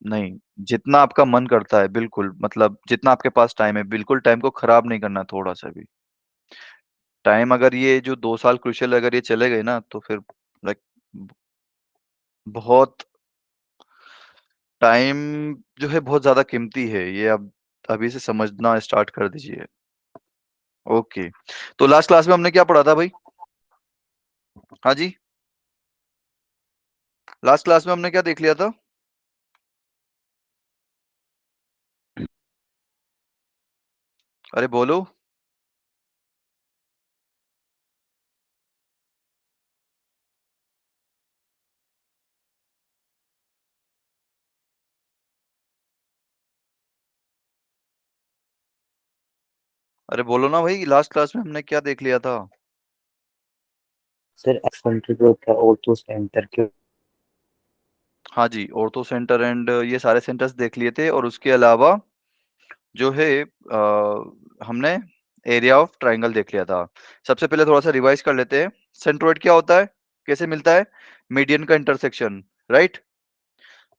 नहीं, जितना आपका मन करता है बिल्कुल, मतलब जितना आपके पास टाइम है, बिल्कुल टाइम को खराब नहीं करना थोड़ा सा भी। टाइम अगर ये जो 2 साल क्रूशियल अगर ये चले गए ना तो फिर लाइक बहुत टाइम जो है बहुत ज्यादा कीमती है, ये अब अभी से समझना स्टार्ट कर दीजिए। ओके, तो लास्ट क्लास में हमने क्या पढ़ा था भाई? हाँ जी, लास्ट क्लास में हमने क्या देख लिया था? अरे बोलो। अरे बोलो ना भाई, लास्ट क्लास में हमने क्या देख लिया था? सर एक्सेंट्रिक ग्रोथ है ऑर्थो सेंटर के। हाँ जी, ऑर्थो सेंटर एंड ये सारे सेंटर्स देख लिए थे, और उसके अलावा जो है हमने एरिया ऑफ ट्राइंगल देख लिया था। सबसे पहले थोड़ा सा रिवाइज कर लेते हैं। सेंट्रोइड क्या होता है, कैसे मिलता है? मीडियन का इंटरसेक्शन, राइट।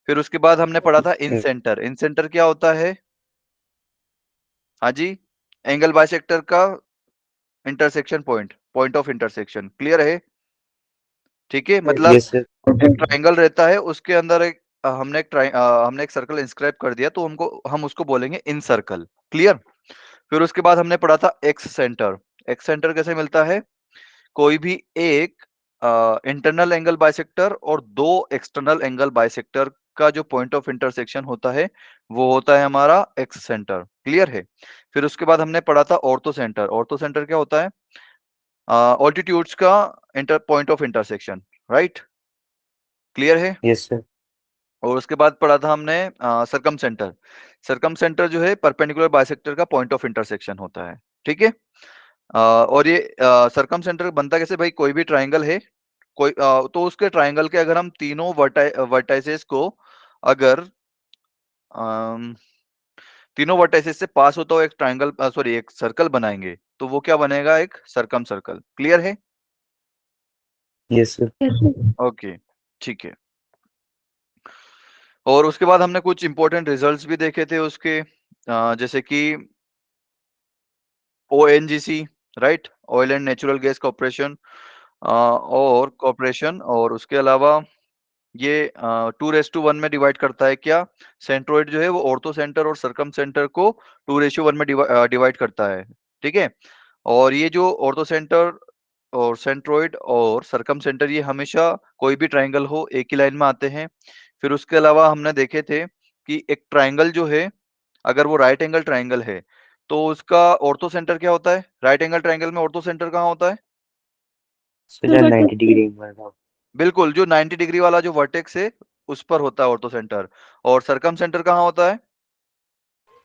फिर उसके बाद हमने पढ़ा था इन सेंटर। इन सेंटर क्या होता है? हाँ जी, एंगल बाइसेक्टर का intersection point, point of intersection, clear है? ठीक है, मतलब यस सर। एक ट्राइंगल रहता है, उसके अंदर एक हमने एक सर्कल इंस्क्राइब कर दिया, तो हम उसको बोलेंगे इन सर्कल, क्लियर। फिर उसके बाद हमने पढ़ा था एक्स सेंटर। एक्स सेंटर कैसे मिलता है? कोई भी एक इंटरनल एंगल बाइसेक्टर और दो एक्सटर्नल एंगल बाइसेक्टर का जो पॉइंट ऑफ इंटरसेक्शन होता है वो होता है हमारा एक्स सेंटर, क्लियर है। फिर उसके बाद हमने पढ़ा था ऑर्थो सेंटर। ऑर्थो सेंटर क्या होता है? ऑल्टीट्यूड्स का inter point of intersection, right, clear है। Yes sir. और उसके बाद पढ़ा था हमने सरकम सेंटर। सरकम सेंटर जो है परपेंडिकुलर बाइसेक्टर का पॉइंट ऑफ इंटरसेक्शन होता है, ठीक है। और ये सरकम सेंटर बनता कैसे भाई? कोई भी ट्राइंगल है, कोई तो उसके ट्राइंगल के अगर हम तीनों वर्टाइसेस को अगर अम, तीनों वर्टाइसेस से पास होता हुआ एक ट्राइंगल, सॉरी एक सर्कल बनाएंगे, तो वो क्या बनेगा? एक सरकम सर्कल, क्लियर है। Yes sir. ओके, ठीक है। और उसके बाद हमने कुछ इंपॉर्टेंट रिजल्ट्स भी देखे थे उसके, जैसे कि ONGC, right, oil and natural gas corporation, और कॉर्पोरेशन, और उसके अलावा ये 2:1 में डिवाइड करता है क्या? सेंट्रोइड जो है वो ऑर्थो सेंटर और सरकम सेंटर को 2:1 में डिवाइड करता है, ठीक है। और ये जो ऑर्थो सेंटर और सेंट्रोइड और सरकम सेंटर, ये हमेशा कोई भी ट्राइंगल हो एक ही लाइन में आते हैं। फिर उसके अलावा हमने देखे थे कि एक ट्राइंगल जो है, अगर वो राइट एंगल ट्राइंगल है, तो उसका ऑर्थो सेंटर क्या होता है? राइट एंगल ट्राइंगल में ऑर्थो सेंटर कहाँ होता है? सर 90 डिग्री में बिल्कुल, जो 90 डिग्री वाला जो वर्टेक्स है उस पर होता है ऑर्थो सेंटर। और सरकम सेंटर कहाँ होता है?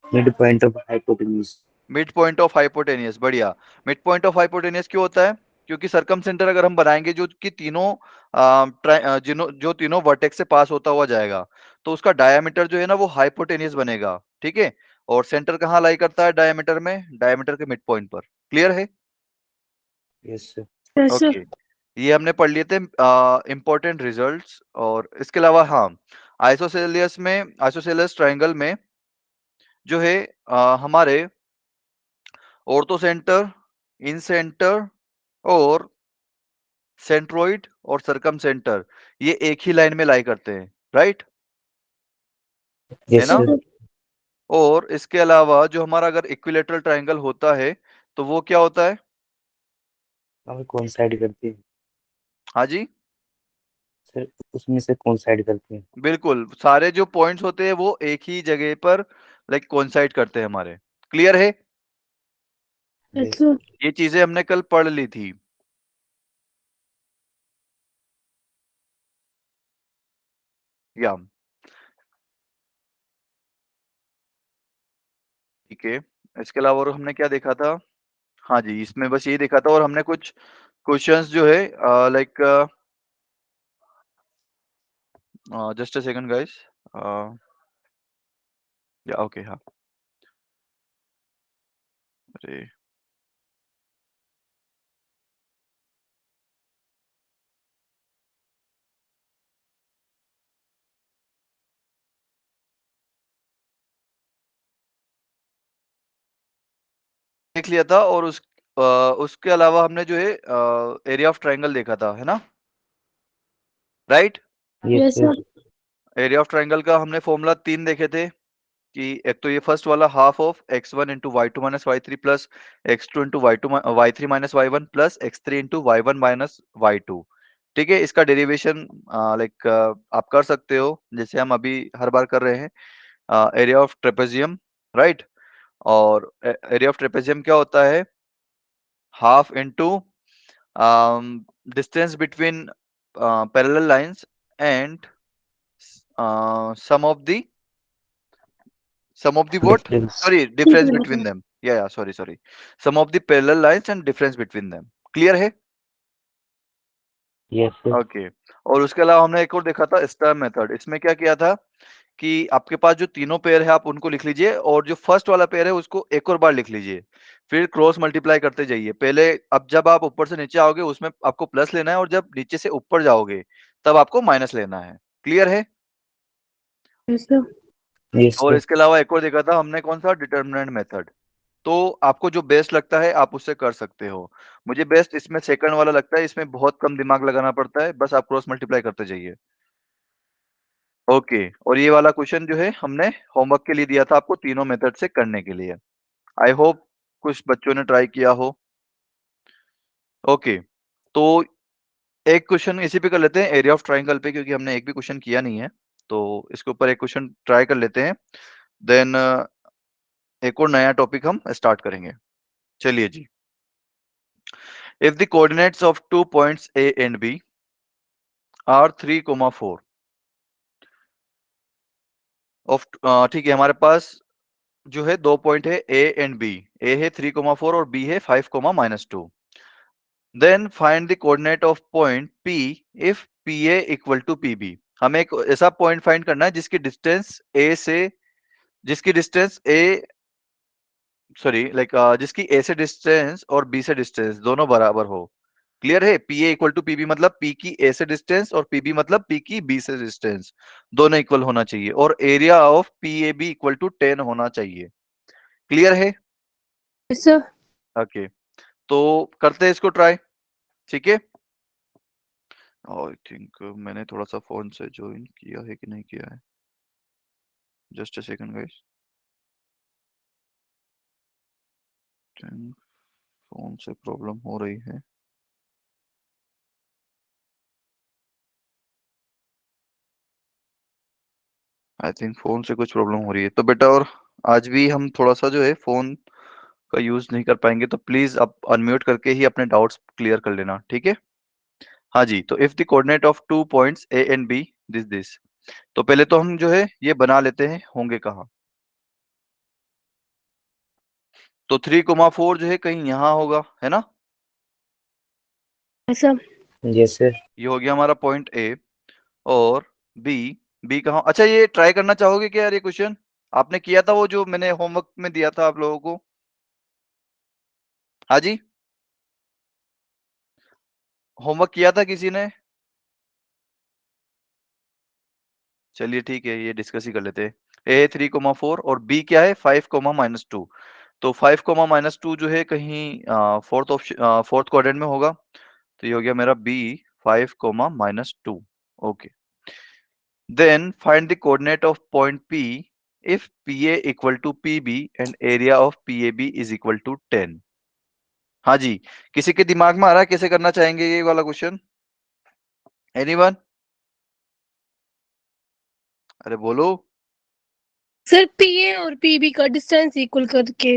Mid point of hypotenuse. Mid point of hypotenuse, बढ़िया। मिड पॉइंट ऑफ हाइपोटेनियस क्यों होता है? क्योंकि सरकम सेंटर अगर हम बनाएंगे जो कि तीनों जो तीनों वर्टेक्स से पास होता हुआ जाएगा, तो उसका डायमीटर जो है ना वो हाइपोटेनियस बनेगा, ठीक है। और सेंटर कहाँ लाई करता है डायमीटर में? डायमीटर के मिड पॉइंट पर, क्लियर है। Yes sir. ओके, ये हमने पढ़ लिए थे इंपॉर्टेंट रिजल्ट्स। और इसके अलावा हाँ, आइसोसेलेस ट्रायंगल में जो है हमारे ऑर्थो सेंटर, इन सेंटर और सेंट्रोइड और सरकम सेंटर, ये एक ही लाइन में लाई करते हैं, राइट, है यस ना। सर। और इसके अलावा जो हमारा अगर इक्विलेटरल ट्रायंगल होता है तो वो क्या होता है? हमें कौन साइड करती है? हाँ जी, सर उसमें से कौन साइड करती है? बिल्कुल, सारे जो पॉइंट्स होते हैं वो एक ही जगह पर लाइक कोइंसाइड करते हैं हमारे, क्लियर है। यस। ये चीजें हमने कल पढ़ ली थी। या ठीक है, इसके अलावा और हमने क्या देखा था? हाँ जी, इसमें बस यही देखा था, और हमने कुछ क्वेश्चंस जो है like just a second guys, या ओके, हाँ, अरे देख लिया था और उसके अलावा हमने जो है एरिया ऑफ ट्रायंगल देखा था, है ना? Right? Yes sir. Area of triangle का हमने फॉर्मूला 3 देखे थे कि एक तो ये फर्स्ट वाला half of x1 into y2 minus y3 plus x2 into y3 minus y1 plus x3 into y1 minus y2। ठीक है, इसका डेरिवेशन लाइक आप कर सकते हो जैसे हम अभी हर बार कर रहे हैं, एरिया ऑफ ट्रेपेजियम, राइट? और एरिया ऑफ ट्रेपेजियम क्या होता है? Half into distance between parallel lines and sum of the what? Difference. Sorry, difference between them. Yeah, sorry. Sum of the parallel lines and difference between them. Clear है? Yes sir. Okay. और उसके अलावा हमने एक और देखा था star method. इसमें क्या किया था कि आपके पास जो तीनों पेयर है आप उनको लिख लीजिए और जो फर्स्ट वाला पेयर है उसको एक और बार लिख लीजिए, फिर क्रॉस मल्टीप्लाई करते जाइए। पहले अब जब आप ऊपर से नीचे आओगे उसमें आपको प्लस लेना है और जब नीचे से ऊपर जाओगे तब आपको माइनस लेना है। क्लियर है? Yes sir. यस और सर। इसके अलावा एक और देखा था हमने, कौन सा? Determinant method. तो आपको जो बेस्ट लगता है आप उससे कर सकते हो। मुझे बेस्ट इसमें सेकंड वाला लगता है, इसमें बहुत कम दिमाग लगाना पड़ता है, बस आप क्रॉस मल्टीप्लाई करते जाइए। ओके, और ये वाला क्वेश्चन जो है हमने होमवर्क के लिए दिया था आपको तीनों मेथड से करने के लिए। आई होप कुछ बच्चों ने ट्राई किया हो। ओके, तो एक क्वेश्चन इसी पे कर लेते हैं, एरिया ऑफ ट्राइंगल पे, क्योंकि हमने एक भी क्वेश्चन किया नहीं है। तो इसके ऊपर एक क्वेश्चन ट्राई कर लेते हैं, देन एक और नया टॉपिक हम स्टार्ट करेंगे। चलिए जी। If the coordinates of 2 points A and B are 3,4 of, ठीक है, हमारे पास जो है 2 पॉइंट है A एंड B। A है 3,4 और B है 5,-2। Then find the coordinate of point P if PA equal to PB। हमें एक ऐसा पॉइंट फाइंड करना है जिसकी डिस्टेंस A, सॉरी लाइक जिसकी A से डिस्टेंस और B से डिस्टेंस दोनों बराबर हो। क्लियर है? PA इक्वल टू PB मतलब P की A से डिस्टेंस और PB मतलब P की B से डिस्टेंस, दोनों इक्वल होना चाहिए और area of PAB equal to 10 होना चाहिए। क्लियर है? Yes sir. ओके, तो करते हैं इसको ट्राई। ठीक है, आई थिंक मैंने थोड़ा सा फोन से ज्वाइन किया है कि नहीं किया है। Just a second guys, phone से प्रॉब्लम हो रही है। आई थिंक फोन से कुछ प्रॉब्लम हो रही है। तो बेटा, और आज भी हम थोड़ा सा जो है फोन का यूज नहीं कर पाएंगे, तो प्लीज आप अनम्यूट करके ही अपने डाउट्स क्लियर कर लेना। ठीक है? हाँ जी, तो if the coordinate of 2 points A and B this, तो पहले तो हम जो है ये बना लेते हैं होंगे कहाँ। तो 3,4 जो है कहीं यहाँ होगा, है ना? Yes sir. Yes sir. ये हो गया हमारा पॉइंट A। और B, B कहाँ? अच्छा, ये ट्राई करना चाहोगे क्या यार? ये क्वेश्चन आपने किया था वो जो मैंने होमवर्क में दिया था आप लोगों को। हाँ जी, होमवर्क किया था किसी ने? चलिए ठीक है, ये डिस्कस ही कर लेते हैं। ए 3,4 और बी क्या है? 5,-2। तो 5,-2 जो है कहीं फोर्थ क्वाड्रेंट में होगा। तो ये हो गया मेरा B 5,-2। Okay, then find the coordinate of point P if P A equal to P B and area of P A B is equal to 10। हाँ जी, किसी के दिमाग में आ रहा है कैसे करना चाहेंगे ये वाला क्वेश्चन? एनीवन? अरे बोलो। सर पीए और पीबी का डिस्टेंस इक्वल करके।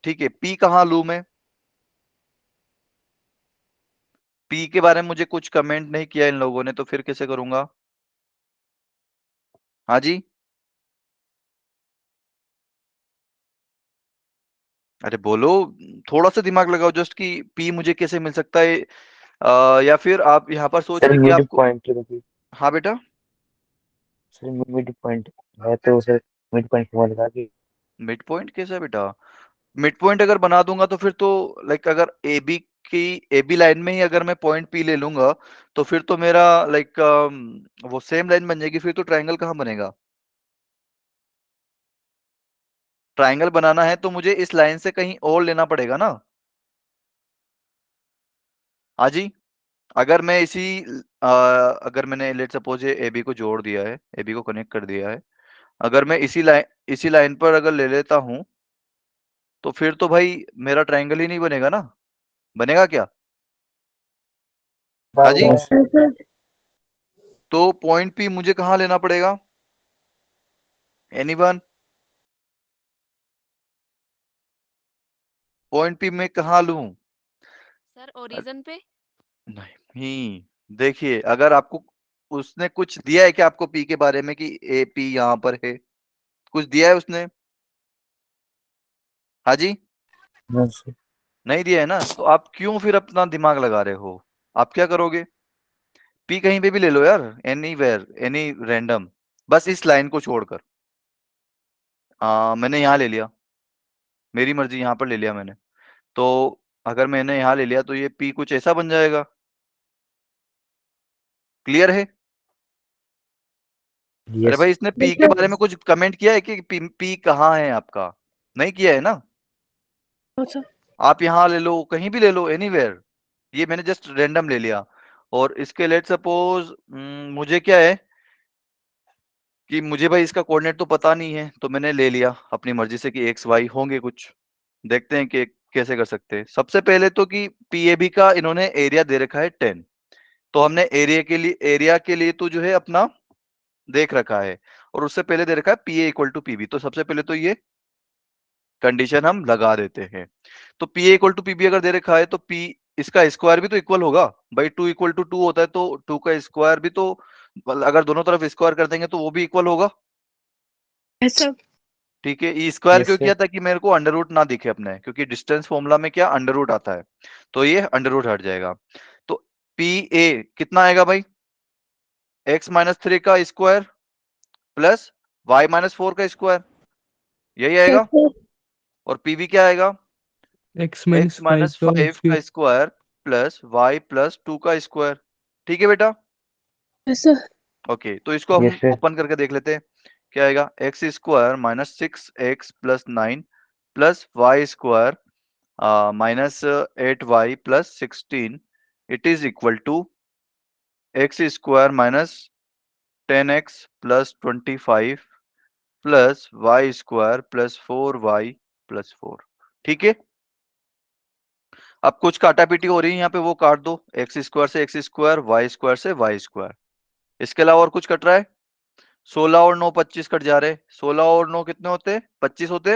ठीक है, पी कहाँ लूं मैं? पी के बारे में मुझे कुछ कमेंट नहीं किया इन लोगों ने, तो फिर कैसे करूंगा? हाँ जी, अरे बोलो, थोड़ा सा दिमाग लगाओ जस्ट कि पी मुझे कैसे मिल सकता है। या फिर आप यहाँ पर सर सोचिए कि मिड आपको। पॉइंट मतलब। हाँ बेटा, सर मिड पॉइंट है तो सर मिड पॉइंट को लगा के। मिड पॉइंट कैसा है बेटा? मिड पॉइंट अगर बना दूंगा तो फिर तो लाइक अगर ए बी लाइन में ही अगर मैं पॉइंट पी ले लूंगा तो फिर तो मेरा लाइक वो सेम लाइन बन जाएगी, फिर तो ट्रायंगल कहाँ बनेगा? ट्राइंगल बनाना है तो मुझे इस लाइन से कहीं और लेना पड़ेगा ना। हाँ जी, अगर मैं अगर मैंने लेट सपोज ये AB को जोड़ दिया है, AB को कनेक्ट कर दिया है, अगर मैं इसी लाइन पर अगर ले लेता हूं तो फिर तो भाई मेरा ट्राइंगल ही नहीं बनेगा ना। बनेगा क्या? हाँ जी, बनेगा। हाँ सर। तो पॉइंट P मुझे कहाँ लेना पड़ेगा? एनीवन? पॉइंट P मैं कहाँ लूं? सर ओरिजिन पे। नहीं, देखिए अगर आपको उसने कुछ दिया है क्या आपको P के बारे में कि AP यहाँ पर है? कुछ दिया है उसने? हाँ जी, हाँ सर। नहीं दिया है ना, तो आप क्यों फिर अपना दिमाग लगा रहे हो? आप क्या करोगे? P कहीं पे भी ले लो यार, एनीवेयर, एनी रैंडम, बस इस लाइन को छोड़कर। मैंने यहाँ ले लिया, मेरी मर्जी यहाँ पर ले लिया मैंने, तो अगर मैंने यहाँ ले लिया तो ये P कुछ ऐसा बन जाएगा। क्लियर है? अरे यस। भाई इसने P के बारे में कुछ कमेंट किया है कि P कहाँ है आपका? नहीं किया है ना। हाँ सर। आप यहाँ ले लो, कहीं भी ले लो, एनीवेयर, ये मैंने जस्ट रैंडम ले लिया। और इसके लेट सपोज मुझे क्या है कि मुझे भाई इसका कोऑर्डिनेट तो पता नहीं है, तो मैंने ले लिया अपनी मर्जी से कि एक्स वाई होंगे कुछ। देखते हैं कि कैसे कर सकते हैं। सबसे पहले तो कि PAB का इन्होंने एरिया दे रखा है 10, तो हमने एरिया के लिए तो जो है अपना देख रखा है, और उससे पहले दे रखा है PA इक्वल टू PB, तो सबसे पहले तो ये कंडीशन हम लगा देते हैं। तो PA इक्वल टू PB अगर दे रखा है तो P इसका स्क्वायर भी तो इक्वल होगा भाई, 2 इक्वल टू 2 होता है, तो 2 का स्क्वायर भी तो अगर दोनों तरफ स्क्वायर कर देंगे तो वो भी इक्वल होगा। Yes sir. ठीक है, ई स्क्वायर यस क्यों सर। किया? ताकि मेरे को अंडर रूट ना दिखे अपने, क्योंकि डिस्टेंस फॉर्मूला में क्या अंडर रूट आता है, तो ये अंडर रूट हट जाएगा। तो PA कितना आएगा भाई? x माइनस 3 का स्क्वायर प्लस y माइनस 4 का स्क्वायर, यही यस आएगा। सर। और PB क्या आएगा? X minus x five minus का 5 का स्क्वायर प्लस y प्लस 2 का स्क्वायर। ठीक है बेटा, यस सर। ओके, तो इसको हम यस सर। ओपन करके देख लेते हैं क्या आएगा। X square minus 6x plus 9 plus y square minus 8y plus 16, it is equal to x square minus 10x plus 25 plus y square plus 4y plus 4। ठीक है, अब कुछ काटा पीटी हो रही है यहाँ पे, वो काट दो, एक्स स्क्वायर से एक्स स्क्वायर, वाई स्क्वायर से वाई स्क्वायर। इसके अलावा और कुछ कट रहा है? 16 और 9 25 कट जा रहे, 16 और 9 कितने होते? 25 होते।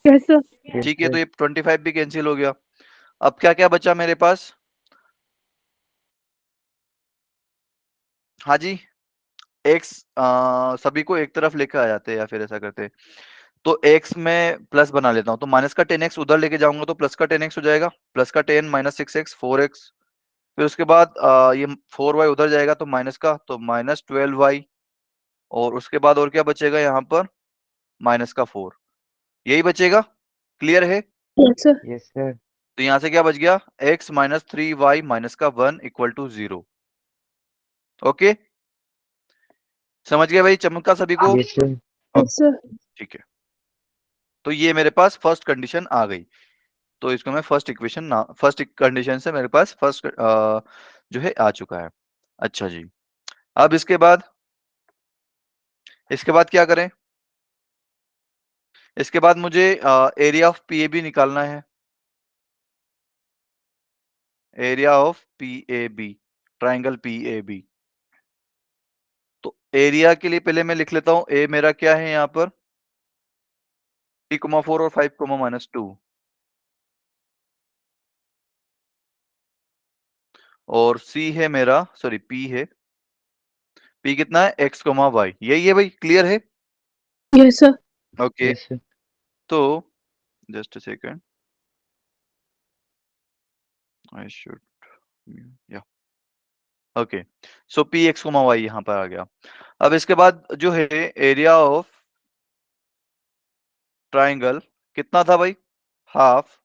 Yes sir. यस ठीक है, तो सर। ये 25 भी कैंसिल हो गया। अब क्या क्या बचा मेरे पास? हाँ जी, एक्स सभी को एक तरफ लेकर आ जाते हैं, या फिर ऐसा करते हैं, तो एक्स में प्लस बना लेता हूँ, तो माइनस का 10x उधर लेके जाऊंगा तो प्लस का 10x हो जाएगा, प्लस का 10 माइनस 6x 4x। फिर उसके बाद ये 4y उधर जाएगा तो माइनस का, तो माइनस 12y। और उसके बाद और क्या बचेगा यहाँ पर? माइनस का 4, यही बचेगा। क्लियर है? Yes sir. Yes sir. तो यहाँ से क्या बच गया? x माइनस 3y माइनस का 1 इक्वल टू 0। ओके, समझ गए भाई, चमका सभी को? Yes sir. Yes sir. ठीक है, तो ये मेरे पास फर्स्ट कंडीशन आ गई, तो इसको मैं फर्स्ट इक्वेशन ना, फर्स्ट कंडीशन से मेरे पास फर्स्ट जो है आ चुका है। अच्छा जी, अब इसके बाद क्या करें? इसके बाद मुझे एरिया ऑफ PAB निकालना है, area of PAB, triangle PAB। तो एरिया के लिए पहले मैं लिख लेता हूं, ए मेरा क्या है यहाँ पर 3,4 और 5, माइनस 2, और सी है मेरा, सॉरी P है, P कितना है x, y, यही है भाई। क्लियर है? Yes sir. Okay, yes sir. तो just a second, I should, या okay, so P x, y यहाँ पर आ गया। अब इसके बाद जो है एरिया ऑफ ट्राइंगल कितना था भाई? हाफ।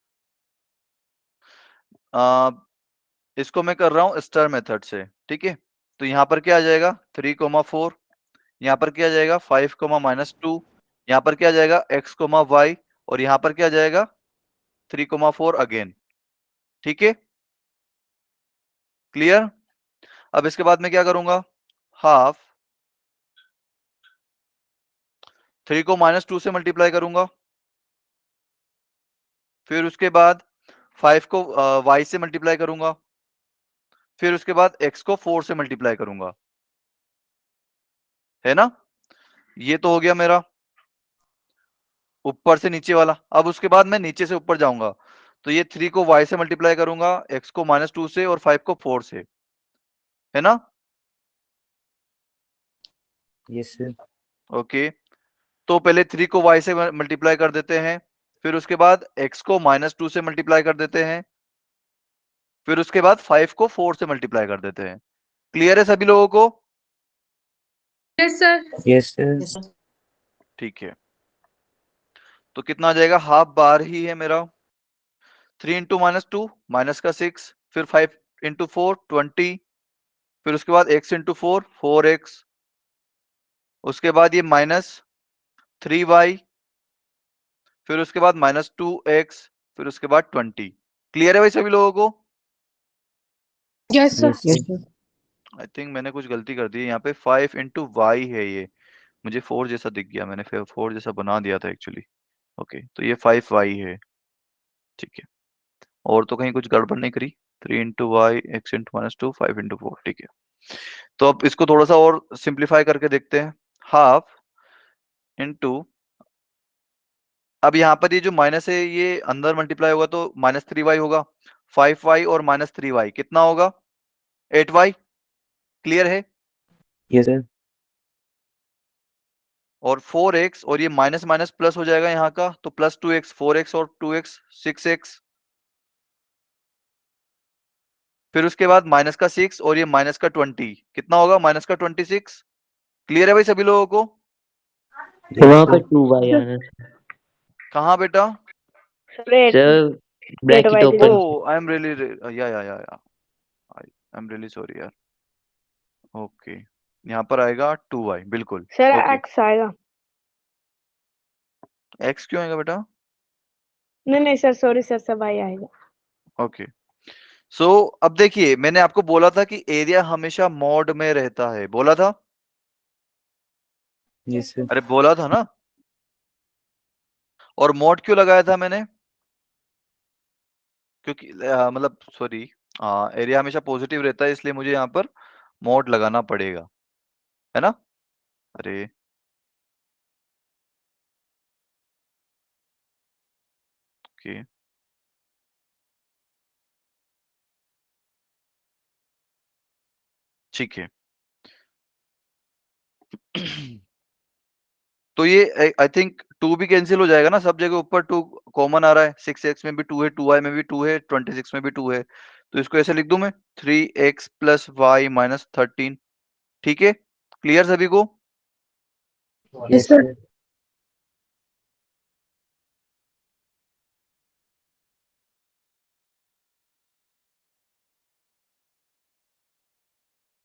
इसको मैं कर रहा हूँ स्टार मेथड से, ठीक है, तो यहाँ पर क्या आ जाएगा 3,4, यहाँ पर क्या आ जाएगा 5, माइनस 2, यहाँ पर क्या आ जाएगा x, y और यहाँ पर क्या आ जाएगा 3, 4 अगेन। ठीक है, क्लियर। अब इसके बाद मैं क्या करूंगा, हाफ 3 को -2 से मल्टीप्लाई करूंगा, फिर उसके बाद 5 को y से मल्टीप्लाई करूंगा, फिर उसके बाद x को 4 से मल्टीप्लाई करूंगा, है ना। ये तो हो गया मेरा ऊपर से नीचे वाला। अब उसके बाद मैं नीचे से ऊपर जाऊंगा, तो ये 3 को y से मल्टीप्लाई करूंगा, x को -2 से और 5 को 4 से, है ना। Yes sir. ओके, तो पहले 3 को y से मल्टीप्लाई कर देते हैं, फिर उसके बाद x को -2 से मल्टीप्लाई कर देते हैं, फिर उसके बाद 5 को 4 से मल्टीप्लाई कर देते हैं। क्लियर है सभी लोगों को। Yes sir. Yes sir. ठीक है, तो कितना आ जाएगा, हाफ बार ही है मेरा। 3 इंटू -2 माइनस का 6, फिर 5 इंटू 4 20, फिर उसके बाद x इंटू 4 4x, उसके बाद ये -3y, फिर उसके बाद -2x, फिर उसके बाद 20। क्लियर है भाई सभी लोगों को। Yes sir. Yes sir. I think मैंने कुछ गलती कर दी है, यहाँ पे 5 इंटू वाई है, ये मुझे 4 जैसा दिख गया, मैंने फिर 4 जैसा बना दिया था एक्चुअली। ओके, तो ये 5y है। ठीक है, और तो कहीं कुछ गड़बड़ नहीं करी। 3 into y, x into -2, 5 into 4। ठीक है, तो अब इसको थोड़ा सा और सिंप्लीफाई करके देखते हैं। हाफ इंटू, अब यहाँ पर ये जो माइनस है ये अंदर मल्टीप्लाई होगा तो -3y होगा, 5y और -3y कितना होगा 8y। क्लियर है। Yes sir. और 4x और ये माइनस माइनस प्लस हो जाएगा यहाँ का, तो +2x, 4x और 2x 6x, फिर उसके बाद माइनस का 6 और ये माइनस का 20 कितना होगा माइनस का 26। क्लियर है भाई सभी लोगों को। तो वहाँ पे 2y आना कहाँ बेटा। Sir, bracket o open. I am really, या आई एम रियली सॉरी यार। ओके, यहाँ पर आएगा 2y बिल्कुल। सर ओके, एक्स आएगा। x क्यों आएगा बेटा। नहीं नहीं सर, सॉरी सर, सब आई आएगा। ओके, सो अब देखिए मैंने आपको बोला था कि एरिया हमेशा मॉड में रहता है, बोला था। Yes sir. अरे बोला था ना। और मॉड क्यों लगाया था मैंने, क्योंकि मतलब सॉरी, एरिया हमेशा पॉजिटिव रहता है, इसलिए मुझे यहाँ पर मॉड लगाना पड़ेगा, है ना। अरे ओके, ठीक है। तो ये आई थिंक 2 भी कैंसिल हो जाएगा ना, सब जगह ऊपर 2 कॉमन आ रहा है, 6x में भी 2 है, 2y में भी 2 है, 26 में भी 2 है, तो इसको ऐसे लिख दूं मैं 3x प्लस वाई माइनस 13। ठीक है, क्लियर सभी को। Yes sir.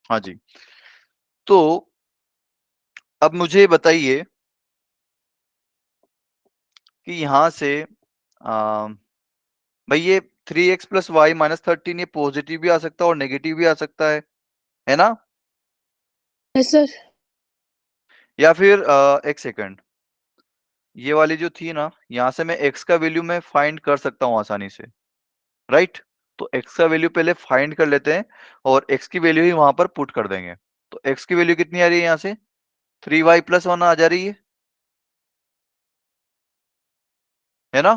हाँ जी, तो अब मुझे बताइए कि यहां से भाई ये 3x प्लस वाई माइनस 13 ये पॉजिटिव भी आ सकता है और नेगेटिव भी आ सकता है ना। Yes sir. या फिर एक सेकंड, ये वाली जो थी ना, यहां से मैं x का वैल्यू मैं फाइंड कर सकता हूं आसानी से, राइट। तो x का वैल्यू पहले फाइंड कर लेते हैं और x की वैल्यू ही वहां पर पुट कर देंगे। तो x की वैल्यू कितनी आ रही है यहाँ से 3y प्लस 1 आ जा रही है ना।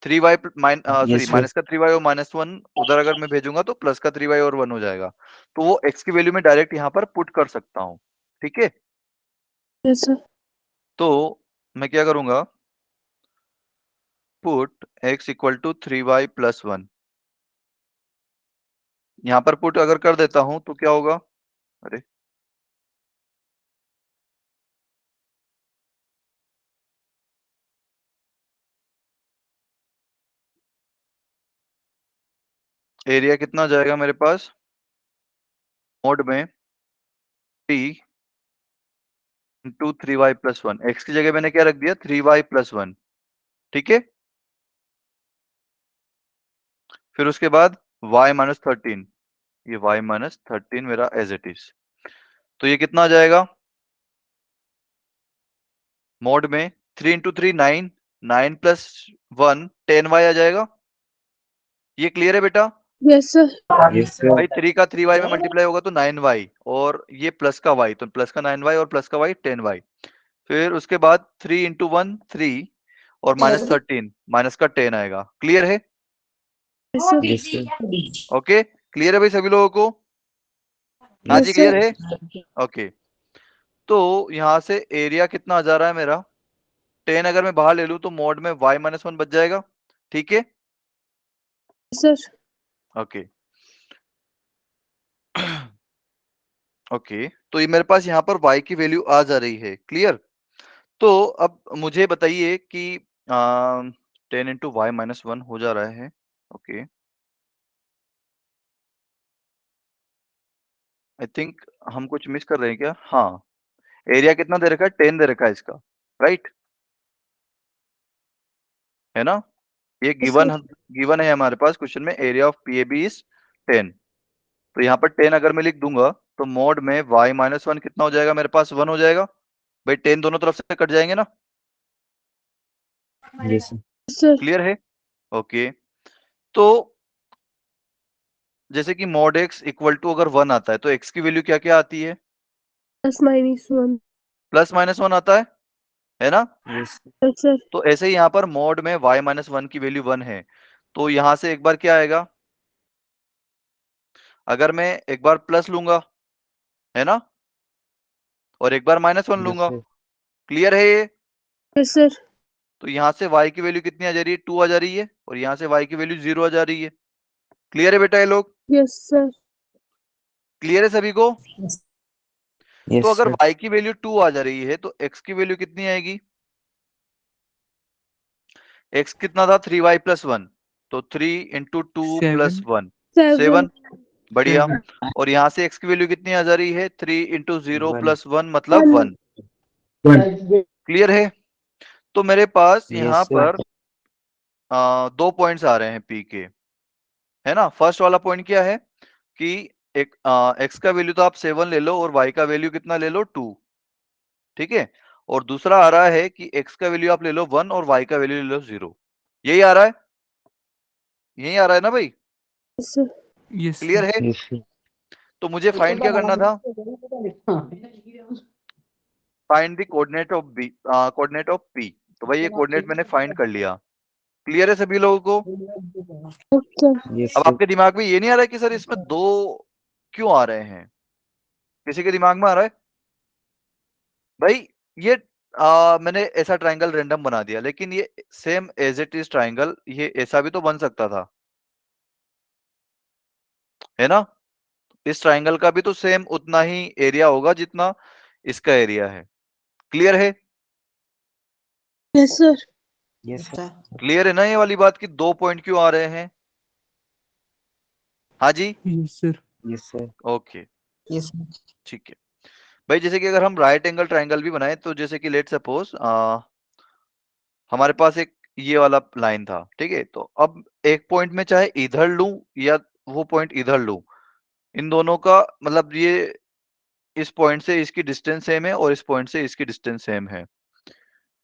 3y sorry yes sir. Minus का 3y और -1 उधर अगर मैं भेजूंगा तो प्लस का 3y और 1 हो जाएगा, तो वो x की वैल्यू में डायरेक्ट यहाँ पर पुट कर सकता हूँ। ठीक है, यस सर। तो मैं क्या करूंगा, put x equal to 3y plus 1, यहाँ पर पुट अगर कर देता हूं तो क्या होगा। अरे एरिया कितना जाएगा मेरे पास मोड में, t into 3y plus 1, x की जगह मैंने क्या रख दिया 3y प्लस 1, ठीक है। फिर उसके बाद y माइनस 13, ये y माइनस 13 मेरा एज इट इज। तो ये कितना आ जाएगा मोड में 3 इंटू 3 9, 9 प्लस 1 10y आ जाएगा। ये क्लियर है बेटा? Yes sir. Yes sir. भाई 3 का 3y में मल्टीप्लाई होगा तो 9y, और ये प्लस का y, तो प्लस का 9y और प्लस का y 10y। फिर उसके बाद 3 इंटू 1 3 और माइनस 13 माइनस का 10 आएगा। क्लियर है? Yes sir. Yes sir. Okay, clear है भाई सभी लोगों को? हाँ जी, यस क्लियर सर। है? ओके, तो यहाँ से एरिया कितना आ जा रहा है मेरा 10, अगर मैं बाहर ले लूं तो मोड में y माइनस 1 बच जाएगा, ठीक है। सर। ओके ओके, तो ये मेरे पास यहाँ पर y की वैल्यू आ जा रही है। क्लियर? तो अब मुझे बताइए कि 10 इंटू वाई माइनस 1 हो जा रहा है। ओके, आई थिंक हम कुछ मिस कर रहे हैं क्या? हाँ, एरिया कितना दे रखा है 10 दे रखा है इसका, राइट है ना? ये गिवन है हमारे पास क्वेश्चन में, एरिया ऑफ पीएबी इज 10। तो यहाँ पर 10 अगर मैं लिख दूंगा तो मोड में y माइनस 1 कितना हो जाएगा मेरे पास 1 हो जाएगा। भाई 10 दोनों तरफ से कट जाएंगे ना? Yes sir. क्लियर है? ओके, तो जैसे कि mod x इक्वल टू अगर 1 आता है तो x की वैल्यू क्या क्या आती है? Plus minus 1। प्लस माइनस 1 आता है ना? Yes yes sir. तो ऐसे ही यहाँ पर मोड में y माइनस 1 की वैल्यू 1 है, तो यहाँ से एक बार क्या आएगा, अगर मैं एक बार प्लस लूंगा, है ना, और एक बार माइनस 1 लूंगा, सर। क्लियर है ये? Yes sir. तो यहाँ से y की वैल्यू कितनी आ जा रही है 2 आ जा रही है, और यहाँ से y की वैल्यू 0 आ जा रही है। क्लियर है बेटा ये लोग? Yes sir. क्लियर है सभी को? तो यस अगर सर। y की वैल्यू 2 आ जा रही है तो x की वैल्यू कितनी आएगी? x कितना था 3y प्लस 1, तो 3 इंटू 2 प्लस 1 7। 7, बढ़िया। और यहाँ से x की वैल्यू कितनी आ जा रही है 3 इंटू 0 1 प्लस 1 मतलब 1। 1 क्लियर है? तो मेरे पास यहाँ यस सर। पर 2 पॉइंट्स आ रहे हैं पी के, है ना। फर्स्ट वाला पॉइंट क्या है कि एक x का वैल्यू तो आप 7 ले लो और y का वैल्यू कितना ले लो 2, ठीक है। और दूसरा आ रहा है कि x का वैल्यू आप ले लो 1 और y का वैल्यू ले लो 0। यही आ रहा है, यही आ रहा है ना भाई? Yes sir. क्लियर है? Yes sir. तो मुझे फाइंड क्या करना था, find the coordinate of B, coordinate of P. तो भाई ये कोऑर्डिनेट मैंने फाइंड कर लिया। क्लियर है सभी लोगों को? ओके। यस अब सर। आपके दिमाग में ये नहीं आ रहा है कि सर इसमें 2 क्यों आ रहे हैं? किसी के दिमाग में आ रहा है? भाई ये मैंने ऐसा ट्रायंगल रैंडम बना दिया, लेकिन ये same as it is triangle ये ऐसा भी तो बन सकता था, है ना। इस ट्रायंगल का भी तो सेम उतना ही एरिया होगा जितना इसका एरिया है। क्लियर है? Yes sir. Yes sir. Clear है ना ये वाली बात कि 2 पॉइंट क्यों आ रहे हैं? हाँ जी, yes sir. Yes sir. Okay, ठीक है। भाई जैसे कि अगर हम राइट एंगल ट्रायंगल भी बनाए तो जैसे कि लेट सपोज हमारे पास एक ये वाला लाइन था, ठीक है। तो अब एक पॉइंट में चाहे इधर लूं या वो पॉइंट इधर लूं, इन दोनों का मतलब ये इस पॉइंट से इसकी डिस्टेंस सेम है और इस पॉइंट से इसकी डिस्टेंस सेम है,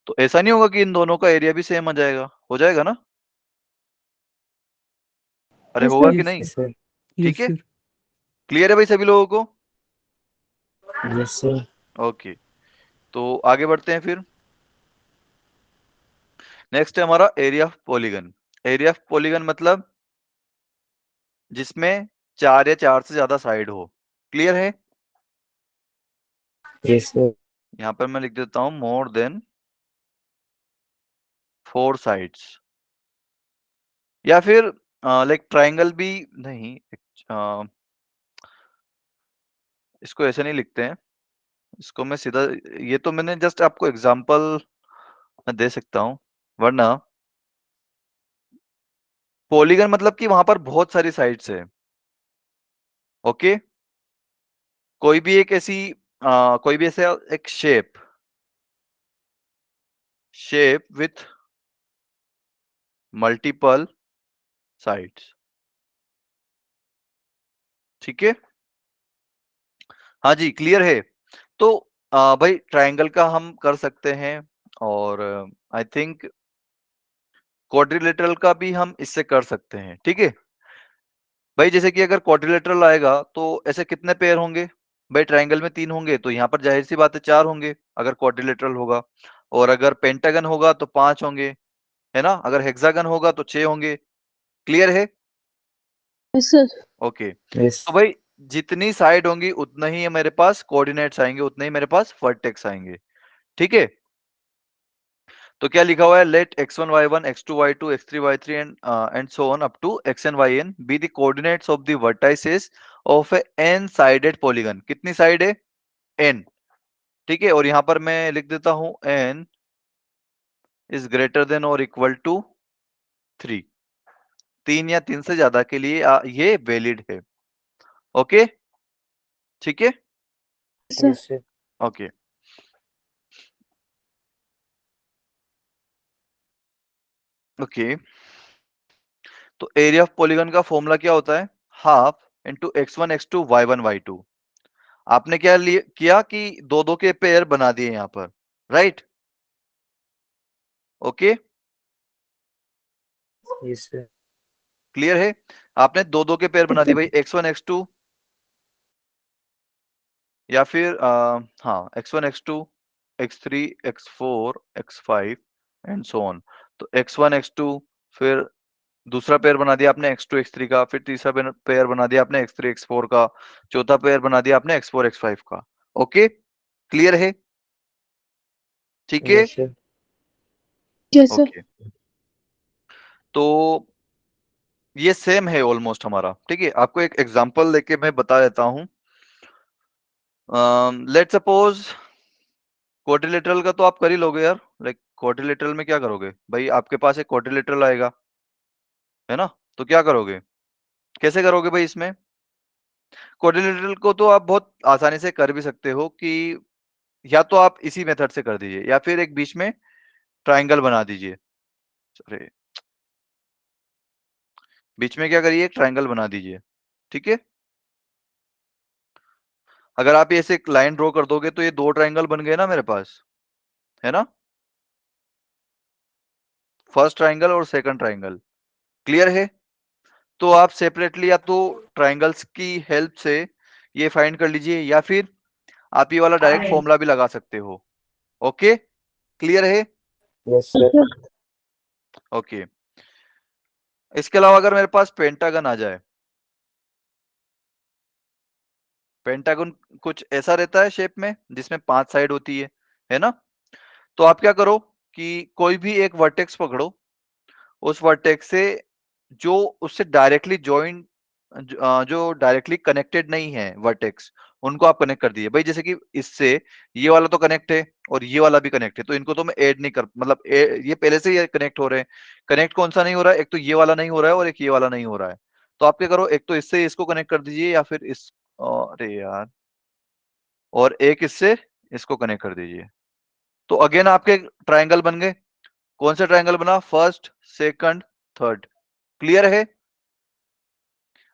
तो ऐसा नहीं होगा कि इन दोनों का एरिया भी सेम आ जाएगा, हो जाएगा ना? अरे यस होगा सर। कि नहीं? Yes sir. ठीक यस है, सर। क्लियर है भाई सभी लोगों को? Yes sir. ओके, तो आगे बढ़ते हैं फिर। नेक्स्ट है हमारा area of polygon. Area of polygon मतलब जिसमें 4 या 4 से ज्यादा साइड हो। क्लियर है? Yes sir. यहाँ पर मैं लिख देता हूं मोर देन 4 साइड्स, या फिर लाइक ट्राइंगल भी नहीं, अ, इसको ऐसे नहीं लिखते हैं, इसको मैं सीधा, ये तो मैंने जस्ट आपको एग्जांपल मैं दे सकता हूं, वरना पॉलीगन मतलब कि वहां पर बहुत सारी साइड्स है। ओके, कोई भी एक ऐसी कोई भी ऐसा एक shape shape with multiple sides. ठीक है, हाँ जी, क्लियर है। तो भाई ट्रायंगल का हम कर सकते हैं, और आई थिंक क्वाड्रिलेटरल का भी हम इससे कर सकते हैं। ठीक है भाई, जैसे कि अगर क्वाड्रिलेटरल आएगा तो ऐसे कितने पेयर होंगे भाई? ट्रायंगल में 3 होंगे, तो यहाँ पर जाहिर सी बात है 4 होंगे अगर क्वाड्रिलेटरल होगा, और अगर पेंटागन होगा तो 5 होंगे, है ना? अगर हेक्सागन होगा तो 6 होंगे। क्लियर है? Yes sir. ओके, यस तो भाई जितनी साइड होंगी उतना ही मेरे पास कोऑर्डिनेट्स आएंगे, उतने ही मेरे पास वर्टेक्स आएंगे। ठीक है, तो क्या लिखा हुआ है? Let x1 y1 x2 y2 x3 y3 and so on up to xn yn be the coordinates of the vertices of a n sided polygon. कितनी साइड है? n। ठीक है, और यहां पर मैं लिख देता हूं n इज ग्रेटर देन और इक्वल टू 3। 3 या 3 से ज्यादा के लिए ये वैलिड है। ओके, ठीक है, sir yes sir okay. Okay, तो एरिया ऑफ पॉलीगन का फॉर्मूला क्या होता है? Half into x1 x2 y1 y2। आपने क्या किया कि दो दो के पेयर बना दिए यहां पर, right? Okay, yes sir clear है? आपने दो दो के पेयर बना दिए भाई, x1 x2 या फिर हाँ x1 x2 x3 x4 x5 and so on. तो x1 x2, फिर दूसरा पेयर बना दिया आपने x2 x3 का, फिर तीसरा पेयर बना दिया आपने x3 x4 का, चौथा पेयर बना दिया आपने x4 x5 का। ओके, क्लियर है? ठीक है, yes sir yes sir. Okay. तो ये सेम है ऑलमोस्ट हमारा। ठीक है, आपको एक एग्जांपल लेके मैं बता देता हूं। लेट सपोज क्वाड्रिलेटरल का तो आप कर ही लोगे यार। लाइक क्वाड्रिलेटरल में क्या करोगे भाई? आपके पास एक क्वाड्रिलेटरल आएगा, है ना? तो क्या करोगे, कैसे करोगे भाई? इसमें क्वाड्रिलेटरल को तो आप बहुत आसानी से कर भी सकते हो कि या तो आप इसी मेथड से कर दीजिए, या फिर एक बीच में ट्राइंगल बना दीजिए। अरे, बीच में क्या करिए, एक ट्राइंगल बना दीजिए। ठीक है, अगर आप ऐसे एक लाइन ड्रॉ कर दोगे तो ये दो ट्राइंगल बन गए ना मेरे पास, है ना? फर्स्ट ट्राइंगल और सेकंड ट्राइंगल। क्लियर है? तो आप सेपरेटली या तो ट्राइंगल्स की हेल्प से ये फाइंड कर लीजिए, या फिर आप ये वाला डायरेक्ट फॉर्मूला भी लगा सकते हो। ओके, क्लियर है? यस सर ओके, इसके अलावा अगर मेरे पास पेंटागन आ जाए, पेंटागन कुछ ऐसा रहता है शेप में जिसमें 5 साइड होती है ना? तो आप क्या करो कि कोई भी एक वर्टेक्स पकड़ो, उस वर्टेक्स से जो उससे डायरेक्टली ज्वाइंट, जो डायरेक्टली कनेक्टेड नहीं है वर्टेक्स, उनको आप कनेक्ट कर दिए भाई। जैसे कि इससे ये वाला तो कनेक्ट है और ये वाला भी कनेक्ट है, तो इनको तो मैं ऐड नहीं कर, मतलब ये पहले से ये कनेक्ट हो रहे हैं। कनेक्ट कौन सा नहीं हो रहा है? एक तो ये वाला नहीं हो रहा है और एक ये वाला नहीं हो रहा है। तो आप क्या करो, एक तो इससे इसको कनेक्ट कर दीजिए, या फिर इस, अरे यार, और एक इससे इसको कनेक्ट कर दीजिए। तो अगेन आपके ट्राइंगल बन गए। कौन सा ट्राइंगल बना? First, second, third. क्लियर है?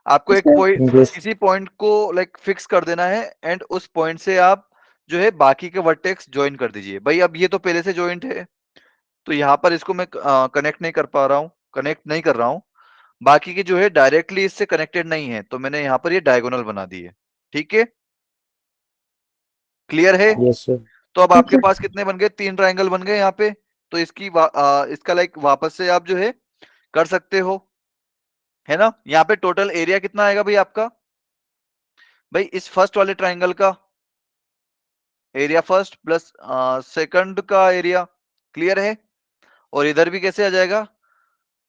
आपको एक सर पॉइंट, यस किसी पॉइंट को लाइक फिक्स कर देना है, एंड उस पॉइंट से आप जो है बाकी के वर्टेक्स ज्वाइन कर दीजिए भाई। अब ये तो पहले से ज्वाइंट है, तो यहाँ पर इसको मैं कनेक्ट नहीं कर पा रहा हूँ, कनेक्ट नहीं कर रहा हूँ। बाकी के जो है डायरेक्टली इससे कनेक्टेड नहीं है, तो मैंने यहाँ पर ये डायगोनल बना दी है। ठीक है, क्लियर है? यस सर तो अब आपके पास कितने बन गए? 3 ट्राइंगल बन गए यहाँ पे। तो इसका लाइक वापस से आप जो है कर सकते हो, है ना? यहाँ पे टोटल एरिया कितना आएगा भाई आपका? भाई इस फर्स्ट वाले ट्राइंगल का एरिया फर्स्ट प्लस सेकंड का एरिया। क्लियर है? और इधर भी कैसे आ जाएगा?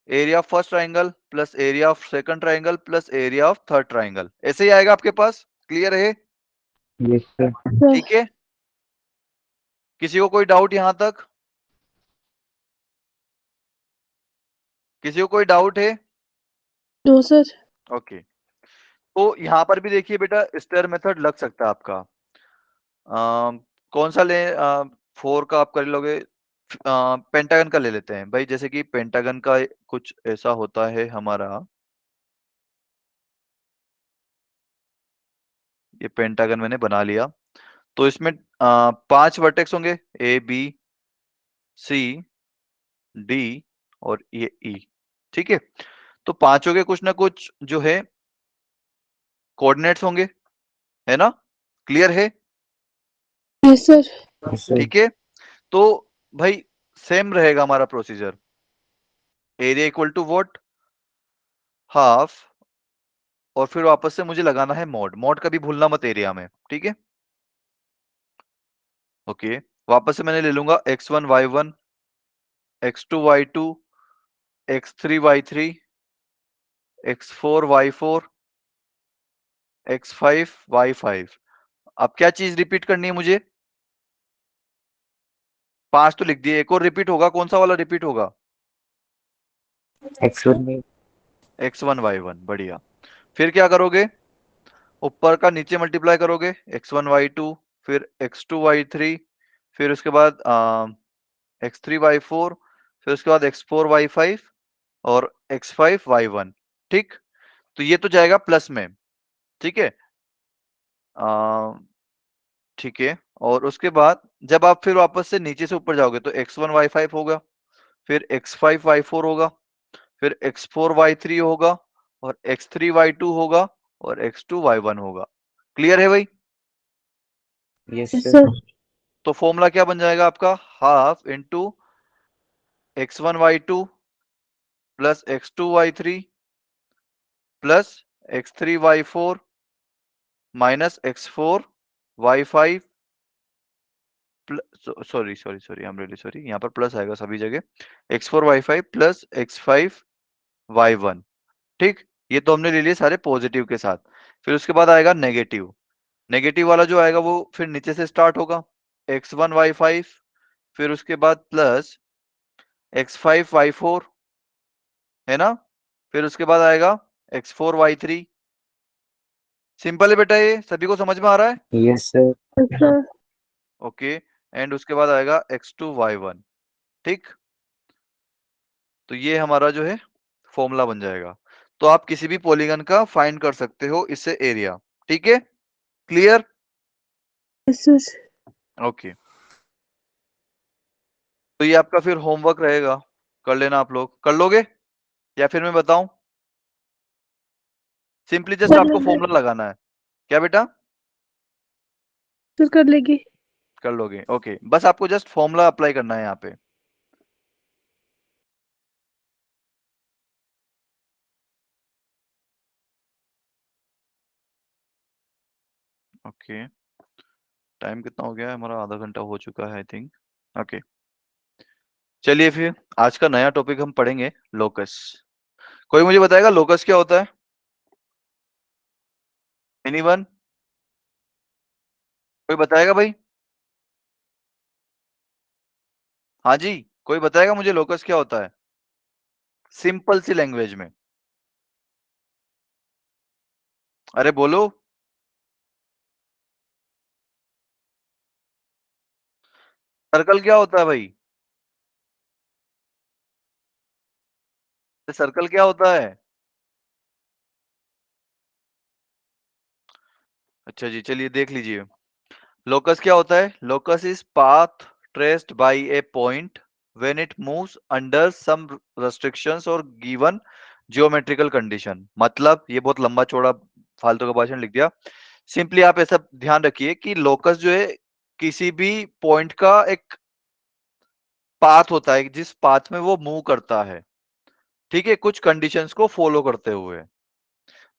Area of first triangle plus area of second triangle plus area of third triangle, ऐसे ही आएगा आपके पास। क्लियर है? यस सर ठीक है, किसी को कोई डाउट यहां तक? किसी को कोई डाउट है? No sir. ओके, तो यहां पर भी देखिए बेटा, स्टेयर मेथड लग सकता है आपका। कौन सा ले? 4 का आप कर लोगे, पेंटागन का ले लेते हैं भाई, जैसे कि पेंटागन का कुछ ऐसा होता है हमारा, ये पेंटागन मैंने बना लिया। तो इसमें 5 वर्टेक्स होंगे, ए बी सी डी और ये ई। ठीक है, तो पांचों के कुछ ना कुछ जो है कोऑर्डिनेट्स होंगे, है ना? क्लियर है? Yes sir. Yes, sir. ठीक है, तो भाई सेम रहेगा हमारा procedure. Area equal to what, half, और फिर वापस से मुझे लगाना है मॉड। मॉड कभी भूलना मत एरिया में, ठीक है? ओके, वापस से मैंने ले लूंगा x1 y1, x2 y2, x3 y3, x4 y4, x5 y5। अब क्या चीज रिपीट करनी है मुझे? 5 तो लिख दिए, एक और रिपीट होगा, कौन सा वाला रिपीट होगा? X1 में x1 y1, बढ़िया। फिर क्या करोगे? ऊपर का नीचे मल्टीप्लाई करोगे, x1 y2, फिर x2 y3, फिर उसके बाद x3 y4, फिर उसके बाद x4 y5 और x5 y1। ठीक, तो ये तो जाएगा प्लस में, ठीक है? ठीक है, और उसके बाद जब आप फिर वापस से नीचे से ऊपर जाओगे तो x1 y5 होगा, फिर x5 y4 होगा, फिर x4 y3 होगा, और x3 y2 होगा, और x2 y1 होगा। क्लियर है भाई? Yes, yes sir. सर। तो फॉर्मूला क्या बन जाएगा आपका? Half into x1 y2 plus x2 y3 plus x3 y4 minus x4 y5, sorry sorry sorry, I am really sorry, यहाँ पर प्लस आएगा सभी जगह। x4 y5 plus x5 y1। ठीक, ये तो हमने ले लिए सारे पॉजिटिव के साथ। फिर उसके बाद आएगा नेगेटिव। नेगेटिव वाला जो आएगा वो फिर नीचे से स्टार्ट होगा, x1 y5, फिर उसके बाद प्लस x5 y4, है ना? फिर उसके बाद आएगा x4 y3। सिंपल है बेटा, ये सभी को समझ में आ रहा है? Yes, sir. Yes sir. Okay, and उसके बाद आएगा x2 y1। ठीक, तो ये हमारा जो है फॉर्मूला बन जाएगा। तो आप किसी भी पॉलीगन का फाइंड कर सकते हो इससे एरिया। ठीक है, क्लियर? Yes sir. ओके, तो ये आपका फिर होमवर्क रहेगा, कर लेना। आप लोग कर लोगे या फिर मैं बताऊं? सिंपली जस्ट कर आपको लेंगे फॉर्मूला लगाना है। क्या बेटा? सर, कर लेंगे। कर लोगे? ओके, बस आपको जस्ट फॉर्मूला अप्लाई करना है यहाँ पे। ओके, टाइम कितना हो गया है हमारा? आधा घंटा हो चुका है आई थिंक। ओके, चलिए फिर आज का नया टॉपिक हम पढ़ेंगे, लोकस। कोई मुझे बताएगा लोकस क्या होता है? एनीवन? कोई बताएगा भाई? हाँ जी, कोई बताएगा मुझे लोकस क्या होता है सिंपल सी लैंग्वेज में? अरे बोलो। सर्कल क्या होता है भाई? सर्कल क्या होता है? अच्छा जी, चलिए देख लीजिए। लोकस क्या होता है? Locus is path traced by a point when it moves under some restrictions और गिवन जियोमेट्रिकल कंडीशन। मतलब ये बहुत लंबा चौड़ा फालतू का भाषण लिख दिया। सिंपली आप ऐसा ध्यान रखिए कि लोकस जो है किसी भी पॉइंट का एक पाथ होता है, जिस पाथ में वो मूव करता है, ठीक है, कुछ कंडीशंस को फॉलो करते हुए।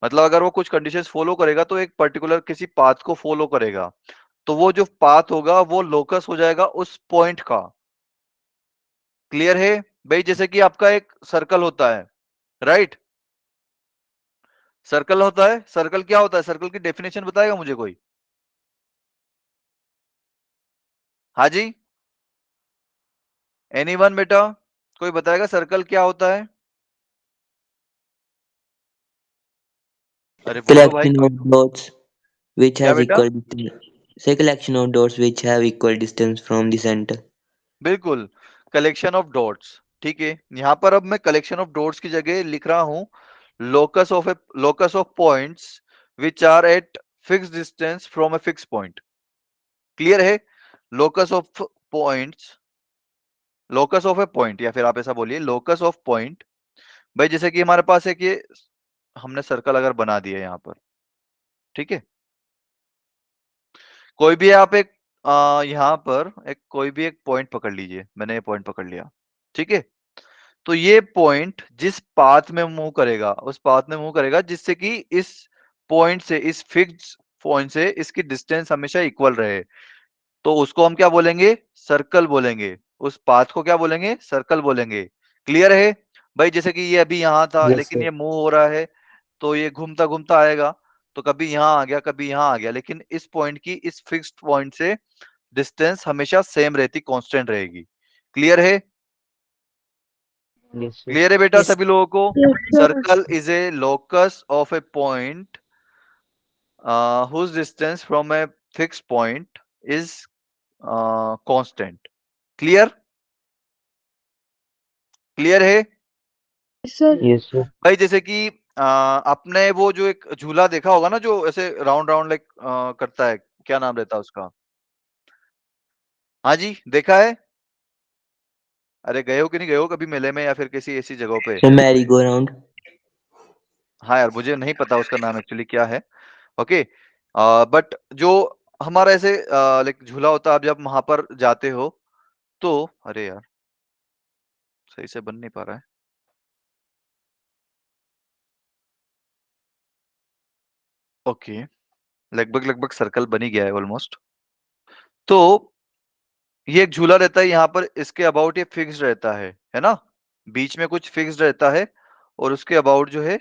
मतलब अगर वो कुछ कंडीशंस फॉलो करेगा तो एक पर्टिकुलर किसी पाथ को फॉलो करेगा, तो वो जो पाथ होगा वो लोकस हो जाएगा उस पॉइंट का। क्लियर है भाई? जैसे कि आपका एक सर्कल होता है, राइट? सर्कल होता है, सर्कल क्या होता है? सर्कल की डेफिनेशन बताएगा मुझे कोई? हाँ जी, एनीवन बेटा? कोई बताएगा सर्कल क्या होता है? अरे बोलो भाई, Collection कोई of तो। dots which क्या has बेटा? equal distance. Say collection of dots which have equal distance from the center. बिल्कुल, कलेक्शन ऑफ डॉट्स, ठीक है। यहाँ पर अब मैं कलेक्शन ऑफ डॉट्स की जगह लिख रहा हूं locus of points which are at fix distance from a fix point. Clear है? Locus of points, locus of a point, या फिर आप ऐसा बोलिए लोकस ऑफ पॉइंट। भाई जैसे कि हमारे पास एक ये हमने सर्कल अगर बना दिया यहाँ पर, ठीक है, कोई भी आप एक यहाँ पर एक कोई भी एक पॉइंट पकड़ लीजिए, मैंने ये पॉइंट पकड़ लिया, ठीक है। तो ये पॉइंट जिस पाथ में मूव करेगा उस पाथ में मूव करेगा जिससे कि इस पॉइंट से, इस फिक्स पॉइंट से इसकी डिस्टेंस हमेशा इक्वल रहे, तो उसको हम क्या बोलेंगे? सर्कल बोलेंगे। उस पाथ को क्या बोलेंगे? सर्कल बोलेंगे। क्लियर है भाई? जैसे कि ये अभी यहाँ था यस लेकिन सर। ये मूव हो रहा है, तो ये घूमता घूमता आएगा, तो कभी यहाँ आ गया कभी यहाँ आ गया, लेकिन इस पॉइंट की इस फिक्स्ड पॉइंट से डिस्टेंस हमेशा सेम रहती, कांस्टेंट रहेगी। क्लियर है? Yes sir. क्लियर है बेटा Yes. सभी लोगों को? Yes, sir. Circle is a locus of a point whose distance from a fixed point is constant. Clear? Clear है Yes, sir. Yes sir. भाई? जैसे कि आपने वो जो एक झूला देखा होगा ना जो ऐसे राउंड राउंड लाइक करता है, क्या नाम रहता है उसका? हाँ जी, देखा है? अरे गए हो कि नहीं गए हो कभी मेले में या फिर किसी ऐसी जगहों पे? Sir merry go round. हाँ यार, मुझे नहीं पता उसका नाम एक्चुअली क्या है। ओके, बट जो हमारा ऐसे लाइक झूला होता है, आप जब वहां पर जाते हो तो, अरे यार सही से बन नहीं पा रहा है। ओके, लगभग लगभग सर्कल बन ही गया है ऑलमोस्ट। तो ये एक झूला रहता है यहाँ पर, इसके अबाउट ये फिक्स्ड रहता है ना? बीच में कुछ फिक्स्ड रहता है और उसके अबाउट जो है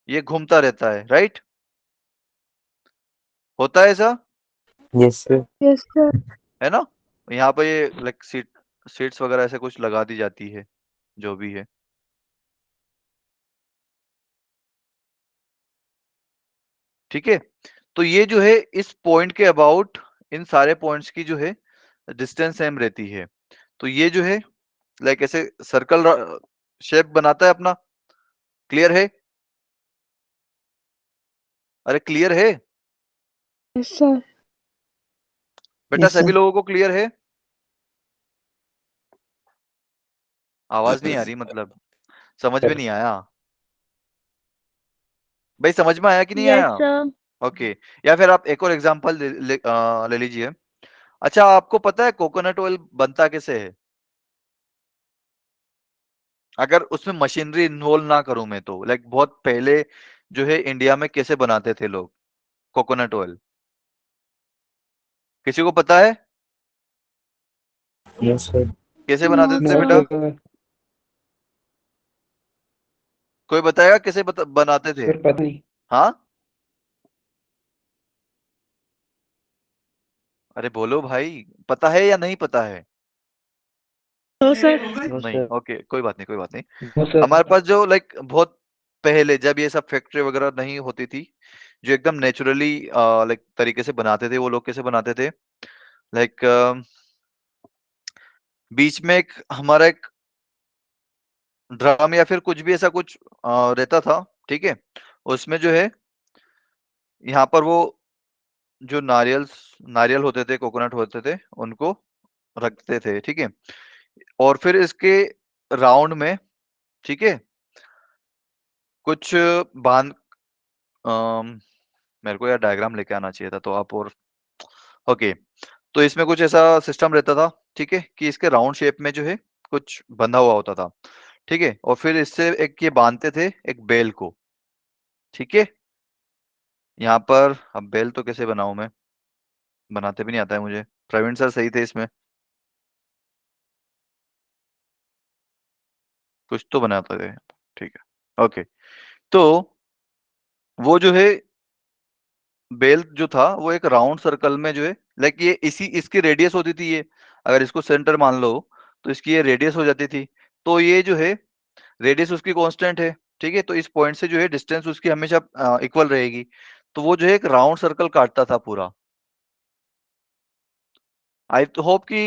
ये घूमता रहता है, राइट? होता है ऐसा, यस सर। Yes, sir. है ना? यहाँ पर ये लाइक सीट्स वगैरह ऐसे कुछ लगा दी जाती है, जो भी है, ठीक है। तो ये जो है इस पॉइंट के अबाउट इन सारे पॉइंट्स की जो है डिस्टेंस सेम रहती है। तो ये जो है लाइक ऐसे सर्कल शेप बनाता है अपना। क्लियर है? अरे क्लियर है Yes, sir. बेटा? Yes, सभी sir. लोगों को क्लियर है? आवाज नहीं आ रही, मतलब समझ में नहीं आया भाई? समझ में आया कि नहीं Yes, आया? sir. ओके, या फिर आप एक और एग्जांपल ले लीजिए। अच्छा, आपको पता है कोकोनट ऑयल बनता कैसे है? अगर उसमें मशीनरी इन्वॉल्व ना करूं मैं तो, लाइक बहुत पहले जो है इंडिया में कैसे बनाते थे लोग कोकोनट ऑयल? किसी को पता है यस सर। कैसे No, बनाते थे बेटा? sir. कोई बताएगा कैसे बनाते थे? सर पता नहीं। हाँ, अरे बोलो भाई, पता है या नहीं पता है? No, sir. नो नहीं, सर। ओके, कोई बात नहीं, कोई बात नहीं। No sir. हमारे पास जो लाइक बहुत पहले जब ये सब फैक्ट्री वगैरह नहीं होती थी, जो एकदम नेचुरली लाइक तरीके से बनाते थे, वो लोग कैसे बनाते थे? लाइक बीच में एक हमारा एक ड्रम या फिर कुछ भी ऐसा कुछ रहता था, ठीक है। उसमें जो है यहाँ पर वो जो नारियल होते थे, कोकोनट होते थे, उनको रखते थे, ठीक है। और फिर इसके राउंड में, ठीक है, कुछ बांध अम, मेरे को यार डायग्राम लेके आना चाहिए था तो आप, और ओके, तो इसमें कुछ ऐसा सिस्टम रहता था, ठीक है, कि इसके राउंड शेप में जो है कुछ बंधा हुआ होता था, ठीक है। और फिर इससे एक ये बांधते थे एक बेल को, ठीक है। यहाँ पर अब बेल तो कैसे बनाऊं मैं? बनाते भी नहीं आता है मुझे। प्रवीण सर सही थे इसमें, कुछ तो बनाते थे, ठीक है, ओके। तो वो जो है बेल जो था वो एक राउंड सर्कल में जो है, लाइक ये इसी इसकी रेडियस होती थी ये, अगर इसको सेंटर मान लो तो इसकी ये रेडियस हो जाती थी। तो ये जो है रेडियस उसकी कांस्टेंट है, ठीक है। तो इस पॉइंट से जो है डिस्टेंस उसकी हमेशा इक्वल रहेगी। तो वो जो है एक राउंड सर्कल काटता था पूरा। आई होप कि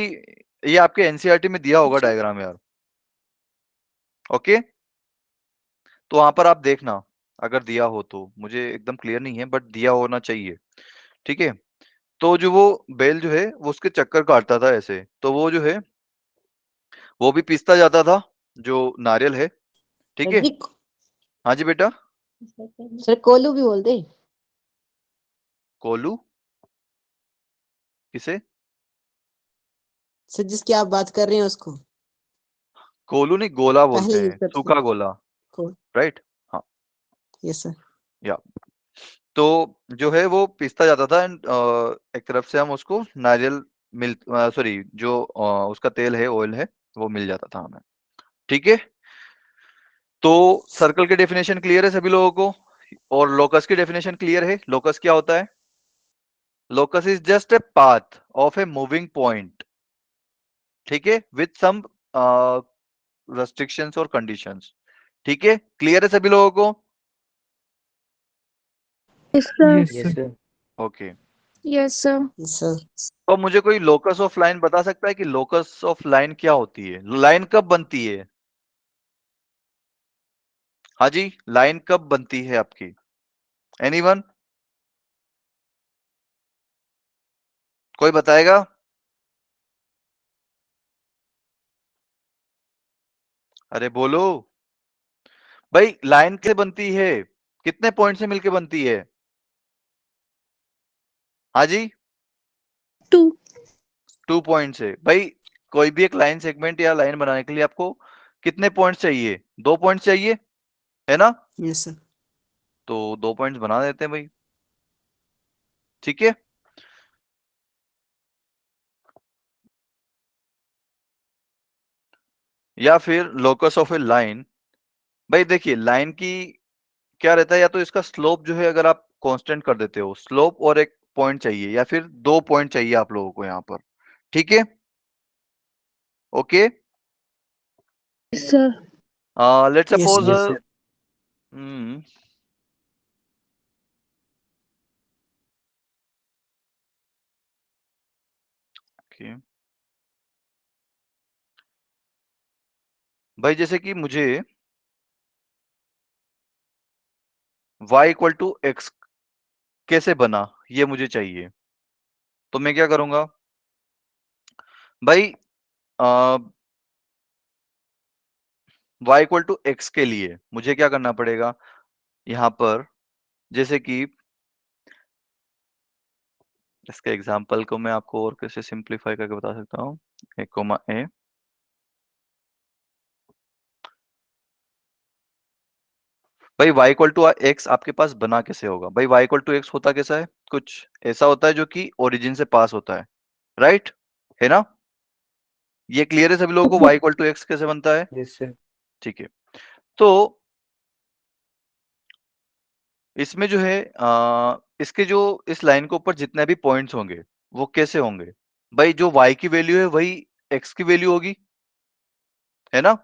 ये आपके एनसीईआरटी में दिया होगा डायग्राम यार। ओके, तो वहां पर आप देखना अगर दिया हो तो, मुझे एकदम क्लियर नहीं है बट दिया होना चाहिए। ठीक है, तो जो वो बेल जो है वो उसके चक्कर काटता था ऐसे, तो वो जो है वो भी पीसता जाता था जो नारियल है। ठीक है, जी, हाँ जी बेटा। सर कोलू भी बोलते हैं। कोलू किसे? सर जिसकी आप बात कर रहे हैं उसको, कोलू नहीं, गोला बोलते पहले हैं, यूज करते थे सूखा गोला। को। राइट, हाँ। Yes sir. या तो जो है वो पिसता जाता था एंड एक तरफ से हम उसको नारियल मिल, सॉरी जो उसका तेल है, ऑयल है, वो मिल जाता था हमें। ठीक है, तो सर्कल की डेफिनेशन क्लियर है सभी लोगों को, और लोकस की डेफिनेशन क्लियर है। लोकस क्या होता है? Locus is just a path of a moving point, ठीक है, विथ सम रेस्ट्रिक्शंस और कंडीशंस। ठीक है, क्लियर है सभी लोगों को? Yes sir. Yes Yes, sir. Sir. Okay, yes sir. Yes sir. तो मुझे कोई लोकस ऑफ लाइन बता सकता है कि लोकस ऑफ लाइन क्या होती है? लाइन कब बनती है? हाँ जी, लाइन कब बनती है आपकी? एनीवन? कोई बताएगा? अरे बोलो भाई, लाइन कैसे बनती है? कितने पॉइंट से मिलके बनती है? हाँ जी, 2। 2 पॉइंट से। भाई कोई भी एक लाइन सेगमेंट या लाइन बनाने के लिए आपको कितने पॉइंट चाहिए? 2 पॉइंट चाहिए, है ना? Yes sir. तो 2 पॉइंट्स बना देते हैं भाई। ठीक है, या फिर लोकस ऑफ ए लाइन। भाई देखिए, लाइन की क्या रहता है, या तो इसका स्लोप जो है अगर आप कांस्टेंट कर देते हो, स्लोप और एक पॉइंट चाहिए, या फिर 2 पॉइंट चाहिए आप लोगों को यहाँ पर। ठीक है, okay. Yes sir. Let's yes suppose, yes sir. Okay भाई, जैसे कि मुझे y इक्वल टू एक्स कैसे बना, ये मुझे चाहिए। तो मैं क्या करूंगा भाई? y इक्वल टू एक्स के लिए मुझे क्या करना पड़ेगा यहाँ पर? जैसे कि इसके एग्जाम्पल को मैं आपको और कैसे सिंप्लीफाई करके बता सकता हूँ। ए कोमा ए, भाई y इक्वल टू एक्स आपके पास बना कैसे होगा? भाई y इक्वल टू एक्स होता कैसा है? कुछ ऐसा होता है जो कि ओरिजिन से पास होता है, राइट, है ना? ये क्लियर है सभी लोगों को y इक्वल टू एक्स कैसे बनता है? Yes sir. ठीक है, तो इसमें जो है इसके जो इस लाइन के ऊपर जितने भी पॉइंट्स होंगे वो कैसे होंगे? भाई जो y की वैल्यू है वही x की वैल्यू होगी, है ना?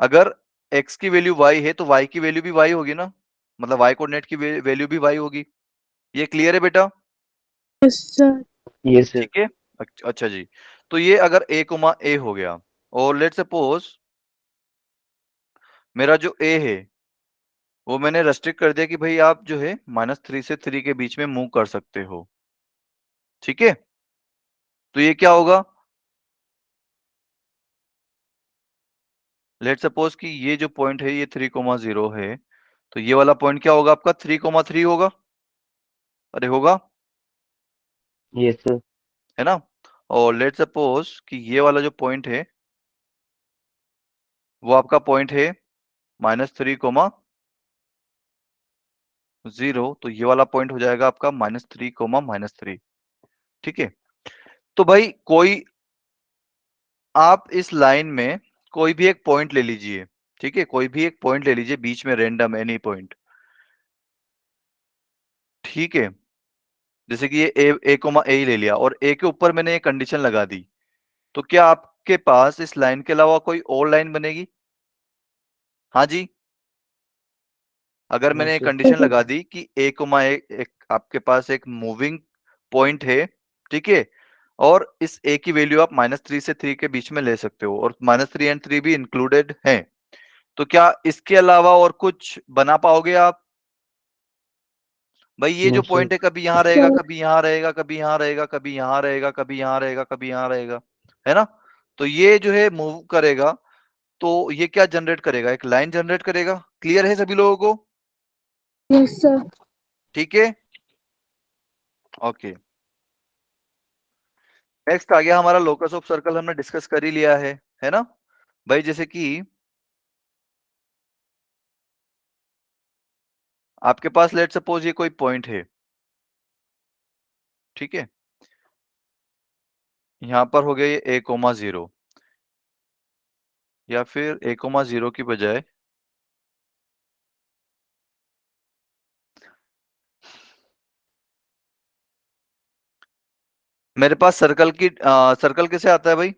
अगर x की वैल्यू y है तो y की वैल्यू भी y होगी ना, मतलब y कोऑर्डिनेट की वैल्यू भी y होगी। ये क्लियर है बेटा? Yes sir. Yes sir. ठीक है, अच्छा जी। तो ये अगर a कोमा a हो गया, और लेट्स सपोज मेरा जो a है वो मैंने रेस्ट्रिक्ट कर दिया कि भाई आप जो है -3 से 3 के बीच में मूव कर सकते हो। ठीक है, तो ये क्या होगा? लेट्स सपोज कि ये जो पॉइंट है ये 3,0 है, तो ये वाला पॉइंट क्या होगा आपका? 3,3 होगा। अरे होगा, यस सर। है ना? और लेट्स सपोज कि ये वाला जो पॉइंट है वो आपका पॉइंट है -3,0, तो ये वाला पॉइंट हो जाएगा आपका -3,-3। ठीक है, तो भाई कोई आप इस लाइन में कोई भी एक पॉइंट ले लीजिए। ठीक है, कोई भी एक पॉइंट ले लीजिए बीच में, रैंडम एनी पॉइंट। ठीक है, जैसे कि ये ए कोमा ए ही ले लिया, और ए के ऊपर मैंने एक कंडीशन लगा दी, तो क्या आपके पास इस लाइन के अलावा कोई और लाइन बनेगी? हाँ जी, अगर नो मैंने एक सर। कंडीशन लगा दी कि ए कोमा ए एक आपके पास एक मूविंग पॉइंट है, ठीक है, और इस a की वैल्यू आप -3 से 3 के बीच में ले सकते हो, और -3 एंड 3 भी इंक्लूडेड है। तो क्या इसके अलावा और कुछ बना पाओगे आप? भाई ये जो No, sir. पॉइंट है कभी यहाँ रहेगा, सर कभी यहाँ रहेगा, कभी यहाँ रहेगा, कभी यहाँ रहेगा, कभी यहाँ रहेगा, कभी यहाँ रहेगा, है ना? तो ये जो है मूव करेगा, तो ये क्या जनरेट करेगा? एक लाइन जनरेट करेगा। क्लियर है सभी लोगों को? यस सर ठीक है, ओके। नेक्स्ट आ गया हमारा लोकस ऑफ सर्कल, हमने डिस्कस कर ही लिया है ना भाई? जैसे कि आपके पास लेट सपोज ये कोई पॉइंट है, ठीक है, यहां पर हो गया ये a,0, या फिर a,0 की बजाय मेरे पास सर्कल की सर्कल कैसे आता है भाई?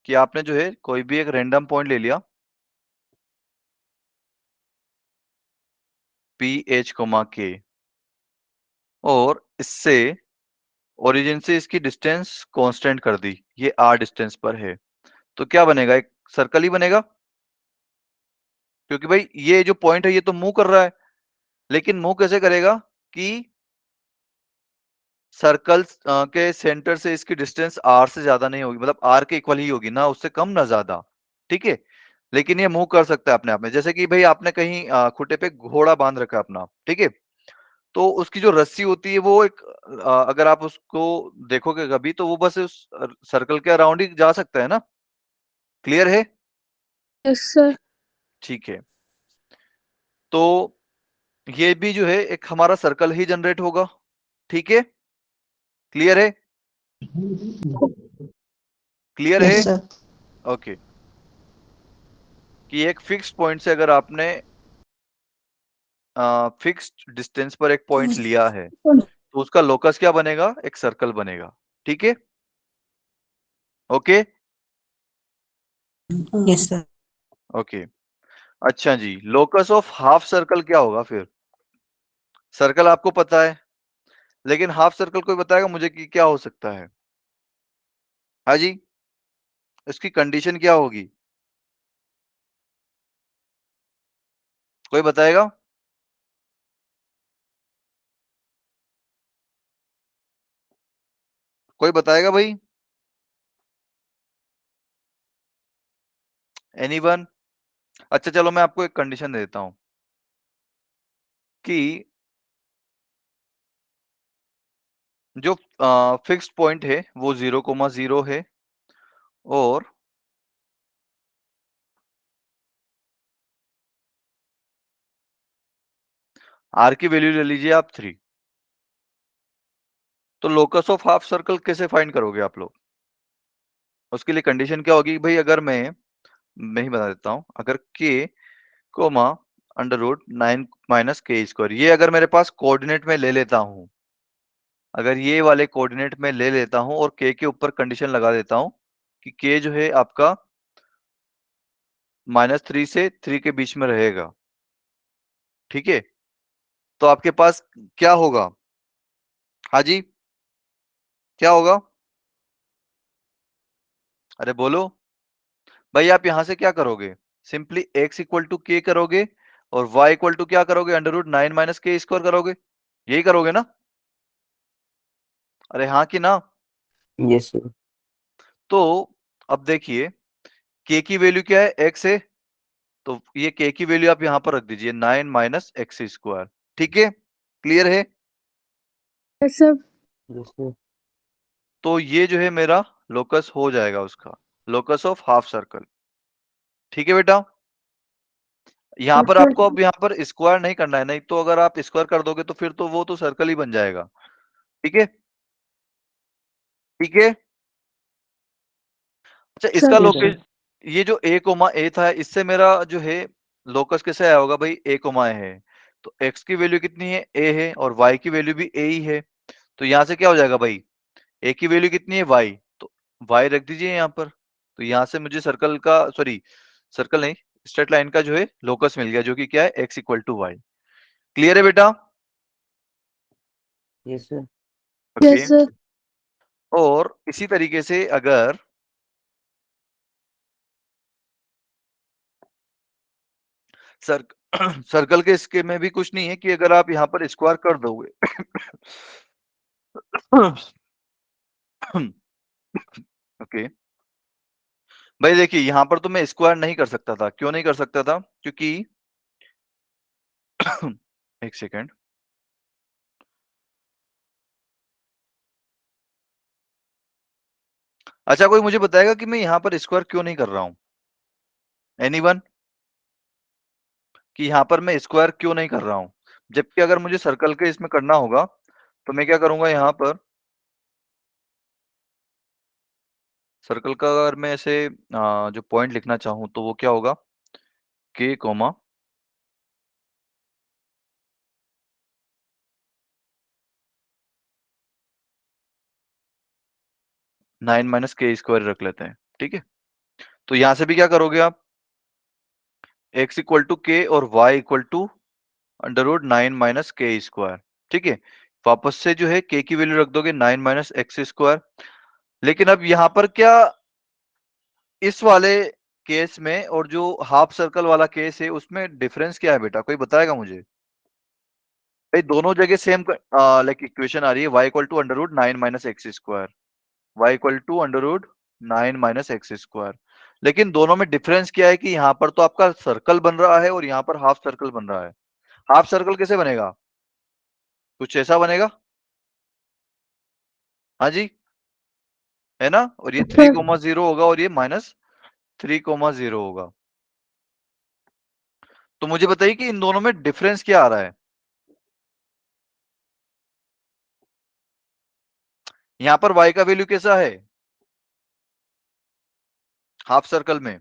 कि आपने जो है कोई भी एक रैंडम पॉइंट ले लिया, PH, K, और इससे ओरिजिन से इसकी डिस्टेंस कांस्टेंट कर दी, ये r डिस्टेंस पर है, तो क्या बनेगा? एक सर्कल ही बनेगा, क्योंकि भाई ये जो पॉइंट है ये तो मूव कर रहा है, लेकिन मूव कैसे करेगा? कि सर्कल के सेंटर से इसकी डिस्टेंस r से ज्यादा नहीं होगी, मतलब r के इक्वल ही होगी, ना उससे कम ना ज्यादा, ठीक है। लेकिन ये मूव कर सकता है अपने आप में। जैसे कि भाई आपने कहीं खुटे पे घोड़ा बांध रखा अपना, ठीक है, तो उसकी जो रस्सी होती है वो एक अगर आप उसको देखोगे कभी, तो वो बस उस सर्कल के अराउंड ही जा सकता है ना। क्लियर है? यस सर ठीक है, तो ये भी जो है एक हमारा सर्कल ही जनरेट होगा, ठीक है। क्लियर है? क्लियर है? Yes sir okay. कि एक फिक्स्ड पॉइंट से अगर आपने फिक्स्ड डिस्टेंस पर एक पॉइंट लिया है, तो उसका लोकस क्या बनेगा? एक सर्कल बनेगा, ठीक है, ओके। यस सर ओके, अच्छा जी, लोकस ऑफ हाफ सर्कल क्या होगा फिर? सर्कल आपको पता है, लेकिन हाफ सर्कल कोई बताएगा मुझे कि क्या हो सकता है? हाँ जी, इसकी कंडीशन क्या होगी? कोई बताएगा? कोई बताएगा भाई? एनीवन? अच्छा चलो मैं आपको एक कंडीशन दे देता हूं कि जो फिक्स्ड पॉइंट है वो 0,0 है, और r की वैल्यू ले लीजिए आप 3। तो लोकस ऑफ हाफ सर्कल कैसे फाइंड करोगे आप लोग? उसके लिए कंडीशन क्या होगी भाई? अगर मैं ही बता देता हूं, अगर k कोमा √9 - k², ये अगर मेरे पास कोऑर्डिनेट में ले लेता हूं, अगर ये वाले कोऑर्डिनेट में ले लेता हूं और k के ऊपर कंडीशन लगा देता हूं कि k जो है आपका -3 से 3 के बीच में रहेगा, ठीक है, तो आपके पास क्या होगा? हाँ जी, क्या होगा? अरे बोलो भाई। आप यहां से क्या करोगे? Simply x equal to k करोगे, और y इक्वल टू क्या करोगे? √9 - k² करोगे, यही करोगे ना? अरे हाँ कि ना? Yes, sir. तो अब देखिए, k की वैल्यू क्या है? x है, तो ये k की वैल्यू आप यहां पर रख दीजिए, 9 - x², ठीक है। क्लियर है? Yes sir Yes, sir. तो ये जो है मेरा लोकस हो जाएगा, उसका लोकस ऑफ हाफ सर्कल, ठीक है बेटा। यहाँ यस पर सर आपको अब यहाँ पर स्क्वायर नहीं करना है, नहीं तो अगर आप स्क्वायर कर दोगे तो फिर तो वो तो सर्कल ही बन जाएगा, ठीक है, ठीक है। अच्छा, इसका सर Yes, sir. लोकेश, ये जो a, था, इससे मेरा जो है लोकस कैसे आया होगा भाई? a, है, तो x की वैल्यू कितनी है? a है, और y की वैल्यू भी a ही है, तो यहाँ से क्या हो जाएगा भाई? a की वैल्यू कितनी है? y, तो y रख दीजिए यहाँ पर, तो यहाँ से मुझे सर्कल का, सॉरी सर्कल नहीं, स्ट्रेट लाइन का जो है लोकस मिल गया, जो कि क्या है? x equal to y. Clear है बेटा? Yes, sir. Okay, yes sir और इसी तरीके से अगर सर्कल के इसके में भी कुछ नहीं है कि अगर आप यहाँ पर स्क्वायर कर दोगे ओके भाई देखिए यहाँ पर तो मैं स्क्वायर नहीं कर सकता था। क्यों नहीं कर सकता था? क्योंकि एक सेकेंड, अच्छा कोई मुझे बताएगा कि मैं यहाँ पर स्क्वायर क्यों नहीं कर रहा हूँ? एनीवन? कि यहाँ पर मैं स्क्वायर क्यों नहीं कर रहा हूँ? जबकि अगर मुझे सर्कल के इसमें करना होगा तो मैं क्या करूंगा, यहाँ पर सर्कल का अगर मैं ऐसे जो पॉइंट लिखना चाहूँ तो वो क्या होगा, के कोमा 9 माइनस के स्क्वायर रख लेते हैं। ठीक है, तो यहाँ से भी क्या करोगे आप, x इक्वल टू के और y equal to under root 9 minus k square. ठीक है, वापस से जो है k की वैल्यू रख दोगे 9 माइनस एक्स स्क्वायर। लेकिन अब यहाँ पर क्या, इस वाले केस में और जो हाफ सर्कल वाला केस है उसमें डिफरेंस क्या है बेटा, कोई बताएगा मुझे? भाई दोनों जगह सेम लाइक इक्वेशन आ रही है, y equal to under root 9 minus x square, y equal to under root 9 minus x square. लेकिन दोनों में डिफरेंस क्या है कि यहाँ पर तो आपका सर्कल बन रहा है और यहाँ पर हाफ सर्कल बन रहा है। हाफ सर्कल कैसे बनेगा? कुछ ऐसा बनेगा, हाँ जी, है ना, और ये 3,0 होगा और ये माइनस 3,0 होगा। तो मुझे बताइए कि इन दोनों में डिफरेंस क्या आ रहा है? यहाँ पर y का वैल्यू कैसा है हाफ सर्कल में?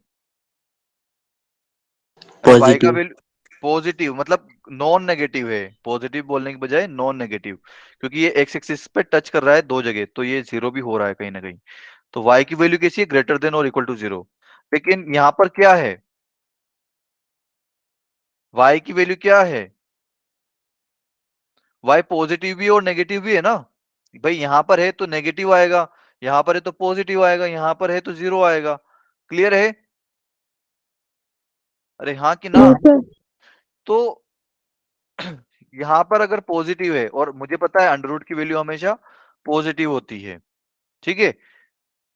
अरे y का पॉजिटिव। वैल्यू पॉजिटिव मतलब नॉन नेगेटिव है, पॉजिटिव बोलने के बजाय नॉन नेगेटिव, क्योंकि ये एक्स एक्सिस पे टच कर रहा है दो जगह, तो ये जीरो भी हो रहा है कहीं ना कहीं। तो y की वैल्यू कैसी है, ग्रेटर देन और इक्वल टू जीरो। लेकिन यहाँ पर क्या है, y की वैल्यू क्या है, y पॉजिटिव भी और नेगेटिव भी है ना। भाई यहाँ पर है तो नेगेटिव आएगा, यहाँ पर है तो पॉजिटिव आएगा, यहाँ पर है तो जीरो आएगा। क्लियर है? अरे हाँ कि ना? Yes sir. तो यहाँ पर अगर पॉजिटिव है और मुझे पता है अंडर रूट की वैल्यू हमेशा पॉजिटिव होती है। ठीक है,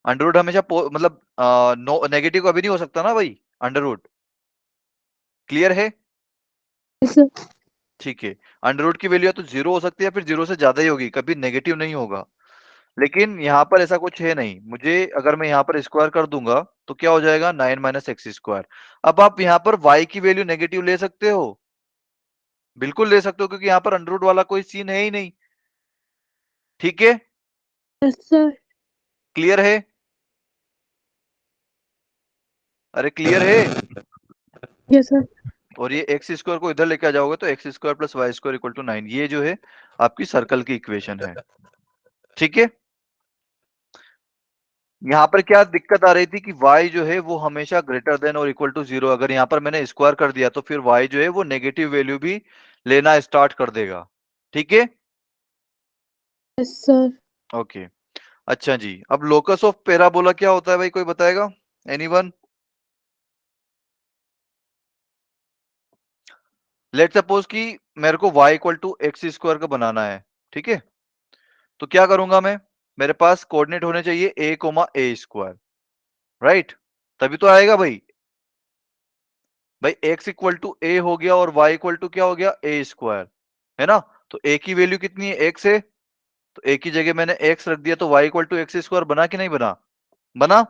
अंडर रूट हमेशा मतलब नो नेगेटिव कभी नहीं हो सकता ना भाई अंडर रूट। क्लियर है? Yes sir. ठीक है, अंडर रूट की वैल्यू या तो जीरो हो सकती है, फिर जीरो से ज्यादा ही होगी, कभी नेगेटिव नहीं होगा। लेकिन यहाँ पर ऐसा कुछ है नहीं। मुझे अगर मैं यहाँ पर स्क्वायर कर दूंगा तो क्या हो जाएगा, 9 माइनस एक्स स्क्वायर। अब आप यहाँ पर y की वैल्यू नेगेटिव ले सकते हो, बिल्कुल ले सकते हो, क्योंकि यहाँ पर अंडर रूट वाला कोई सीन है ही नहीं। ठीक है, यस सर। क्लियर है? अरे क्लियर है? Yes sir. और ये एक्स स्क्वायर को इधर लेके आ जाओगे तो x square plus y square equal to 9, ये जो है आपकी सर्कल की इक्वेशन है। ठीक है, यहाँ पर क्या दिक्कत आ रही थी कि y जो है वो हमेशा ग्रेटर देन और इक्वल टू जीरो। अगर यहाँ पर मैंने स्क्वायर कर दिया तो फिर y जो है वो नेगेटिव वैल्यू भी लेना स्टार्ट कर देगा। ठीक है, यस सर। ओके। अच्छा जी, अब लोकस ऑफ पैराबोला क्या होता है भाई, कोई बताएगा? एनीवन? लेट सपोज कि मेरे को y equal to x square का बनाना है। ठीक है, तो क्या करूंगा मैं, मेरे पास कोऑर्डिनेट होने चाहिए a comma a square, right? तभी तो आएगा भाई। भाई x इक्वल टू ए हो गया और y इक्वल टू क्या हो गया, ए स्क्वायर, है ना। तो a की वैल्यू कितनी है, x है, तो a की जगह मैंने x रख दिया, तो y equal to x square बना कि नहीं बना? बना।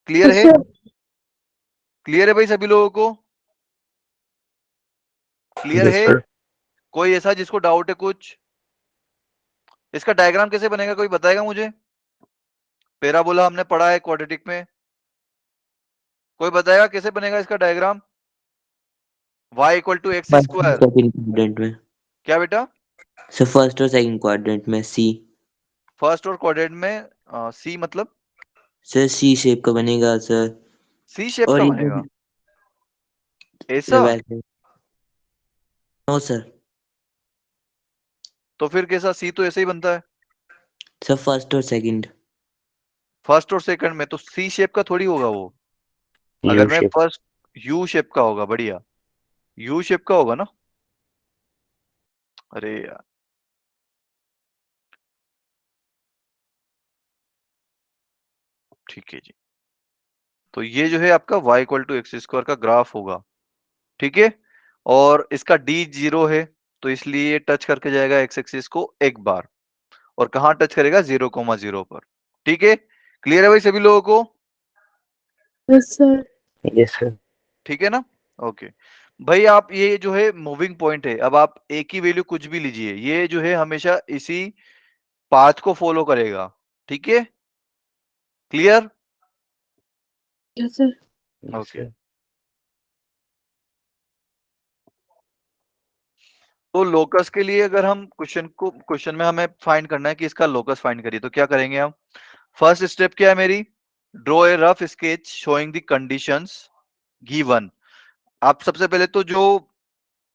क्लियर यस है? सर। क्लियर है भाई सभी लोगों को? क्लियर यस है? सर। कोई ऐसा जिसको डाउट है कुछ? इसका डायग्राम कैसे बनेगा, कोई बताएगा मुझे? पैराबोला हमने पढ़ा है क्वाड्रेटिक में, कोई बताएगा कैसे बनेगा इसका diagram? y equal to x first और स्क्वायर, सेकंड क्वाड्रेंट में। क्या बेटा? सर फर्स्ट और सेकंड क्वाड्रेंट में सी। फर्स्ट और क्वाड्रेंट में सी मतलब सर सी शेप का बनेगा सर। सी शेप और का इधर बनेगा ऐसा? वैसे नो सर। तो फिर कैसा, सी तो ऐसे ही बनता है। सर फर्स्ट और सेकंड। फर्स्ट और सेकंड में, तो सी शेप का थोड़ी होगा वो। अगर यू मैं शेप। फर्स्ट, यू शेप का होगा, बढ़िया, यू शेप का होगा ना। अरे यार, ठीक है जी। तो ये जो है आपका y equal to x square का ग्राफ होगा, ठीक है। और इसका d 0 है, तो इसलिए ये टच करके जाएगा एक्स एक्सिस को एक बार, और कहाँ टच करेगा, 0,0 पर। ठीक है, क्लियर है भाई सभी लोगों को? Yes sir. Yes sir. ठीक है ना, ओके। भाई आप ये जो है मूविंग पॉइंट है, अब आप एक ही वैल्यू कुछ भी लीजिए, ये जो है हमेशा इसी पाथ को फॉलो करेगा, ठीक है, clear? Yes sir. Yes okay. Sir. तो लोकस के लिए अगर हम क्वेश्चन में हमें फाइंड करना है कि इसका लोकस फाइंड करिए, तो क्या करेंगे हम? फर्स्ट स्टेप क्या है मेरी? Draw a rough sketch showing the conditions given. आप सबसे पहले तो जो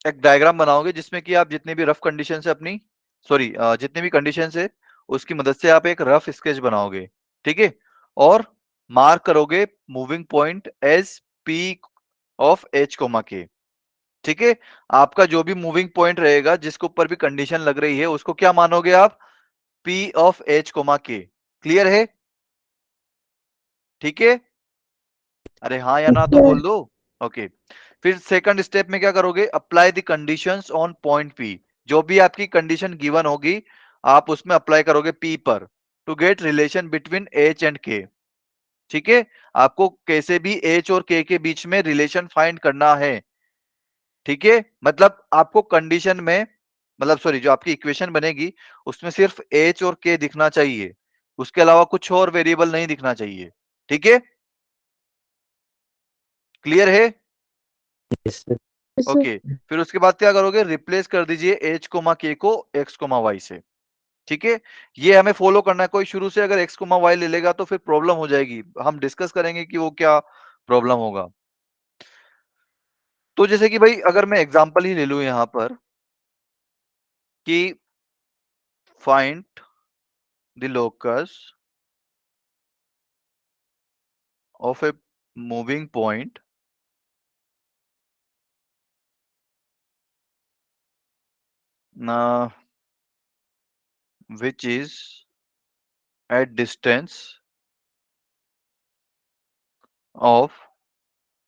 एक डायग्राम बनाओगे जिसमें कि आप जितनी भी रफ कंडीशन है अपनी, सॉरी, जितनी भी कंडीशन है उसकी मदद से आप एक रफ स्केच बनाओगे, ठीक है। और मार्क करोगे moving point as P of H comma K, ठीक है। आपका जो भी मूविंग पॉइंट रहेगा जिसके ऊपर भी कंडीशन लग रही है उसको क्या मानोगे आप? पी ऑफ एच कोमा के। क्लियर है? ठीक है, अरे हाँ या ना तो बोल दो। ओके, फिर सेकंड स्टेप में क्या करोगे? Apply the conditions on point P. जो भी आपकी कंडीशन गिवन होगी आप उसमें अप्लाई करोगे पी पर, to get relation between H and K, ठीक है। आपको कैसे भी एच और के बीच में रिलेशन फाइंड करना है, ठीक है। मतलब आपको कंडीशन में, मतलब सॉरी, जो आपकी इक्वेशन बनेगी उसमें सिर्फ एच और के दिखना चाहिए, उसके अलावा कुछ और वेरिएबल नहीं दिखना चाहिए, ठीक है, क्लियर है? Yes sir. Yes sir. Okay, फिर उसके बाद क्या करोगे? रिप्लेस कर दीजिए एच कोमा के को एक्स कोमा वाई से, ठीक है। ये हमें फॉलो करना है, कोई शुरू से अगर एक्स कोमा वाई ले लेगा तो फिर प्रॉब्लम हो जाएगी, हम डिस्कस करेंगे कि वो क्या प्रॉब्लम होगा। तो जैसे कि भाई अगर मैं एग्जांपल ही ले लूं यहां पर कि find the locus of a moving point which is at distance of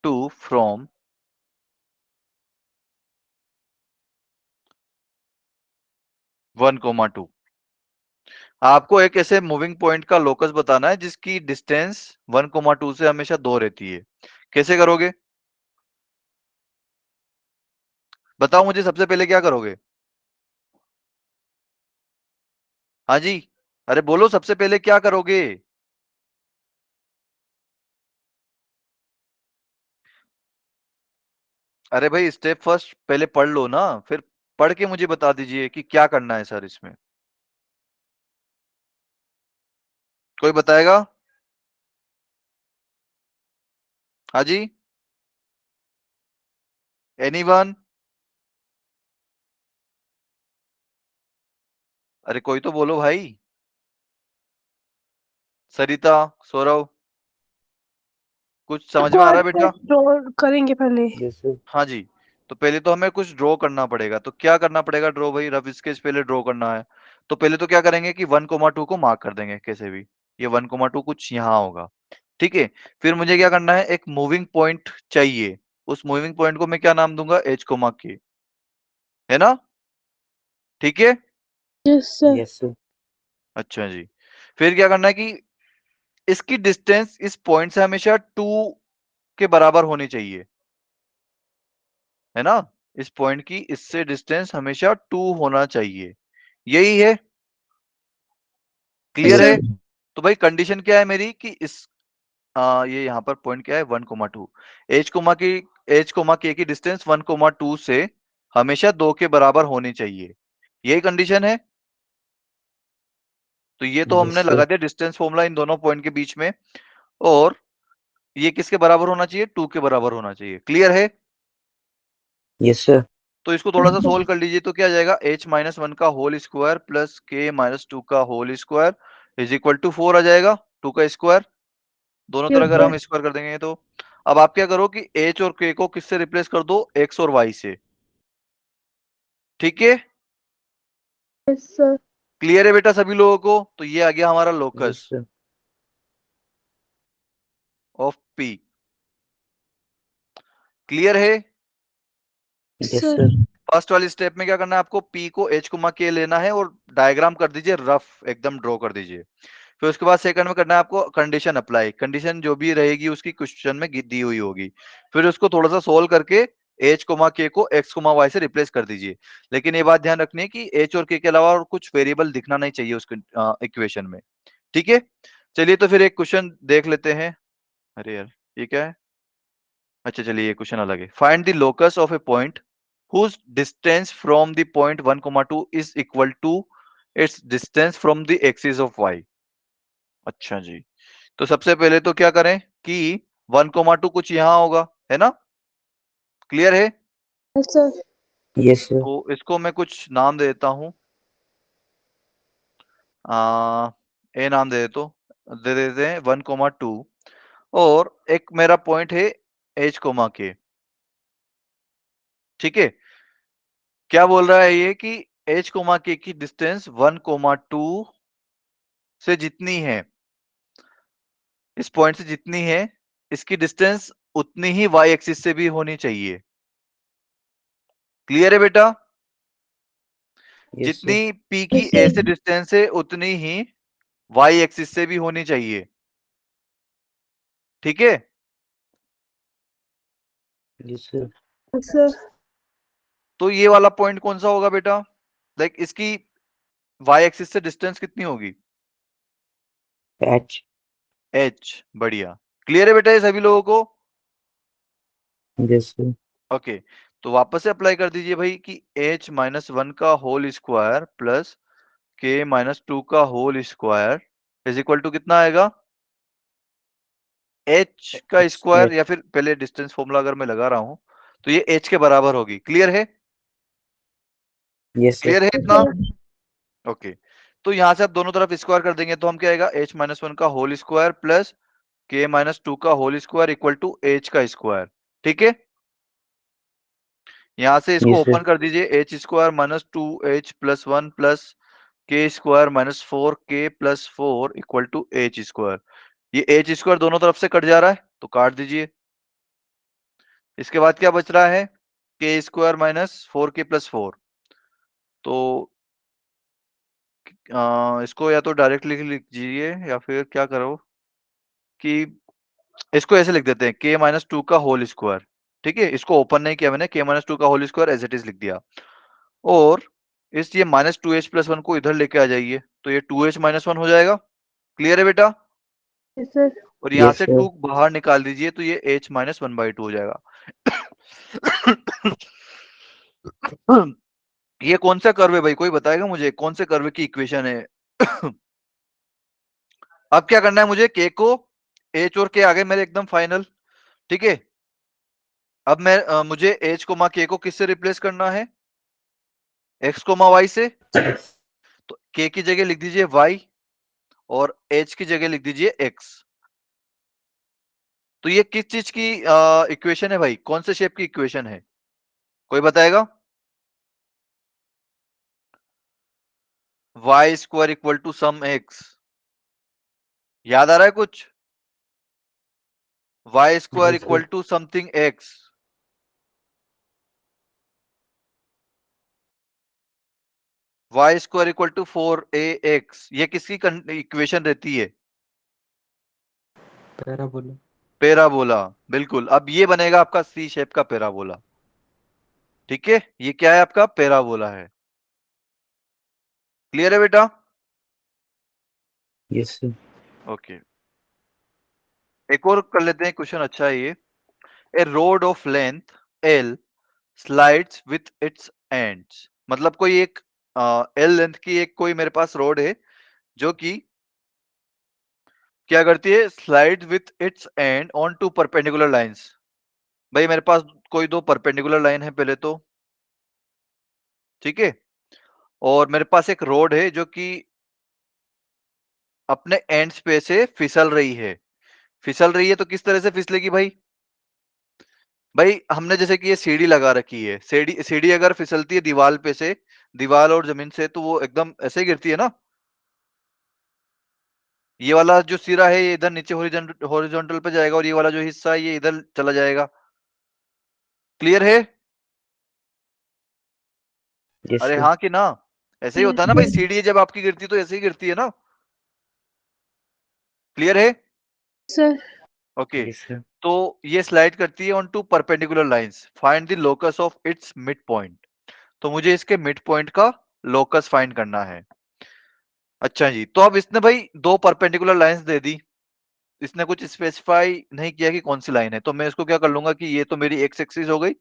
2 from 1,2। आपको एक ऐसे मूविंग पॉइंट का लोकस बताना है जिसकी डिस्टेंस 1,2 से हमेशा 2 रहती है। कैसे करोगे बताओ मुझे? सबसे पहले क्या करोगे? हाँ जी, अरे बोलो, सबसे पहले क्या करोगे? अरे भाई स्टेप फर्स्ट पहले पढ़ लो ना, फिर पढ़ के मुझे बता दीजिए कि क्या करना है सर इसमें। कोई बताएगा? हाँ जी, एनीवन? अरे कोई तो बोलो भाई। सरिता, सौरव, कुछ समझ में आ रहा है बेटा? ड्रॉ करेंगे पहले। Yes sir. हाँ जी, तो पहले तो हमें कुछ ड्रॉ करना पड़ेगा, तो क्या करना पड़ेगा ड्रॉ? भाई रफ स्केच पहले ड्रॉ करना है, तो पहले तो क्या करेंगे कि 1,2 को मार्क कर देंगे कैसे भी। ये 1,2 कुछ यहाँ होगा, ठीक है। फिर मुझे क्या करना है? एक मूविंग पॉइंट चाहिए, उस मूविंग पॉइंट को मैं क्या नाम दूंगा? एच कोमा के, है ना, ठीक है। Yes sir. Yes sir. अच्छा जी, फिर क्या करना है कि इसकी डिस्टेंस इस पॉइंट से हमेशा 2 के बराबर होनी चाहिए, है ना। इस पॉइंट की इससे डिस्टेंस हमेशा 2 होना चाहिए, यही है, यस क्लियर है? सर। तो भाई कंडीशन क्या है मेरी कि इस ये यहाँ पर पॉइंट क्या है? 1,2। एच कोमा के की डिस्टेंस 1,2 से हमेशा 2 के बराबर होनी चाहिए, यही कंडीशन है। तो ये तो यस हमने सर। लगा दिया डिस्टेंस फॉर्मूला इन दोनों पॉइंट के बीच में, और ये किसके बराबर होना चाहिए? 2 के बराबर होना चाहिए, क्लियर है? Yes sir. तो इसको थोड़ा सा सोल्व कर लीजिए, तो क्या जाएगा? h माइनस 1 का whole square plus k minus 2 का whole square is equal to 4 आ जाएगा, 2 का स्क्वायर, दोनों Yes, तरह अगर sir. हम स्क्वायर कर देंगे तो अब आप क्या करो कि h और k को किससे रिप्लेस कर दो, x और y से। ठीक है, Yes, sir. क्लियर है बेटा सभी लोगों को? तो ये आ गया हमारा Yes, locus sir. Of p। Clear है? Yes, Sir. sir. फर्स्ट वाली स्टेप में क्या करना है आपको, p को h k लेना है और डायग्राम कर दीजिए, रफ एकदम ड्रॉ कर दीजिए। फिर उसके बाद सेकंड में करना है आपको कंडीशन अप्लाई, कंडीशन जो भी रहेगी उसकी क्वेश्चन में दी हुई होगी, फिर उसको थोड़ा सा सोल्व करके h k को x y से रिप्लेस कर दीजिए। लेकिन ये बात ध्यान रखनी है कि h और k के अलावा और कुछ वेरिएबल दिखना नहीं चाहिए उस इक्वेशन में। ठीक है, चलिए तो फिर एक क्वेश्चन देख लेते हैं। अरे यार ये क्या है, अच्छा चलिए ये क्वेश्चन अलग है। Find the locus of a point whose distance from the point 1 2 is equal to its distance from the axis of y। अच्छा जी, तो सबसे पहले तो क्या करें कि 1 2 कुछ यहां होगा, है ना? क्लियर है? Yes, sir. Yes, sir. तो इसको मैं कुछ नाम दे देता हूं, ए नाम दे देते हैं 1 2, और एक मेरा पॉइंट है h के। ठीक है, क्या बोल रहा है ये कि h के की डिस्टेंस 1 2 से जितनी है, इस पॉइंट से जितनी है, इसकी डिस्टेंस उतनी ही y एक्सिस से भी होनी चाहिए। क्लियर है बेटा? Yes, sir. जितनी p की Yes, a sir. से डिस्टेंस है उतनी ही y एक्सिस से भी होनी चाहिए। ठीक है, Yes, sir. Yes, sir. तो ये वाला पॉइंट कौन सा होगा बेटा? लाइक इसकी y एक्सिस से डिस्टेंस कितनी होगी? H. h। बढ़िया, क्लियर है बेटा ये सभी लोगों को? Yes, sir. ओके, तो वापस से अप्लाई कर दीजिए भाई कि h -1 का होल स्क्वायर प्लस k -2 का whole square is equal to कितना आएगा? h का स्क्वायर, या फिर पहले डिस्टेंस फॉर्मूला अगर मैं लगा रहा हूं तो ये h के बराबर होगी। क्लियर है? Yes, sir. क्लियर है Yes, इतना? sir. ओके, तो यहां से आप दोनों तरफ स्क्वायर कर देंगे तो हम क्या आएगा, h -1 का होल स्क्वायर प्लस k -2 का whole square equal to h का स्क्वायर। ठीक है, यहां से इसको Yes, sir. ओपन कर दीजिए, h square -2h plus 1 plus k square -4k plus 4 equal to h square. ये h स्क्वायर दोनों तरफ से कट जा रहा है तो काट दीजिए। इसके बाद क्या बच रहा है, k स्क्वायर -4k प्लस 4। तो इसको या तो डायरेक्टली लिख दीजिए या फिर क्या करो कि इसको ऐसे लिख देते हैं, k -2 का होल स्क्वायर। ठीक है, इसको ओपन नहीं किया मैंने, k -2 का whole square as it is लिख दिया। और इस ये -2h प्लस 1 को इधर लेके आ जाइए तो ये 2h -1 हो जाएगा। क्लियर है बेटा? Yes, sir. और यहाँ Yes, से sir. 2 बाहर निकाल दीजिए तो ये h -1/2 हो जाएगा। ये कौन सा कर्व है भाई, कोई बताएगा मुझे कौन से कर्व की इक्वेशन है? अब क्या करना है मुझे, k को, h और k आ गए मेरे एकदम फाइनल। ठीक है, अब मुझे h k को किससे रिप्लेस करना है, x y से। तो k की जगह लिख दीजिए y और h की जगह लिख दीजिए x। तो ये किस चीज की इक्वेशन है भाई, कौन से शेप की इक्वेशन है, कोई बताएगा? y square equal to some x, याद आ रहा है कुछ? y square Yes, equal sir. To something x, y square equal to 4ax, ये किसकी इक्वेशन रहती है? पैराबोला। पैराबोला, बिल्कुल। अब ये बनेगा आपका सी शेप का पैराबोला। ठीक है, ये क्या है आपका पैराबोला है। क्लियर है बेटा? Yes, sir. ओके, एक और कर लेते हैं क्वेश्चन, अच्छा है ये। A rod of length L slides with its ends, मतलब कोई एक एल लेंथ की एक कोई मेरे पास रोड है जो कि क्या करती है, slide with its end on two perpendicular lines. भाई मेरे पास कोई दो परपेंडिकुलर लाइन है पहले तो, ठीक है, और मेरे पास एक रोड है जो कि अपने एंड्स पे से फिसल रही है। फिसल रही है तो किस तरह से फिसलेगी भाई? भाई हमने जैसे कि ये सीढ़ी लगा रखी है, सीढ़ी सीढ़ी अगर फिसलती है दीवार पे से, दीवार और जमीन से, तो वो एकदम ऐसे ही गिरती है ना। ये वाला जो सिरा है ये इधर नीचे हॉरिजॉन्टल पे जाएगा और ये वाला जो हिस्सा है ये इधर चला जाएगा। क्लियर है? यस अरे सर। हाँ कि ना? ऐसे ही होता है ना भाई, सीढ़ी जब आपकी गिरती है तो ऐसे ही गिरती है ना। क्लियर है? Sir okay. Yes sir. तो ये स्लाइड करती है on two perpendicular lines, find the locus of its mid point. तो मुझे इसके मिड पॉइंट का लोकस फाइंड करना है। अच्छा जी, तो अब इसने भाई दो परपेंडिकुलर लाइंस दे दी, इसने कुछ स्पेसिफाई नहीं किया कि कौन सी लाइन है, तो मैं इसको क्या कर लूंगा कि ये तो मेरी एक्स एक्सिस हो गई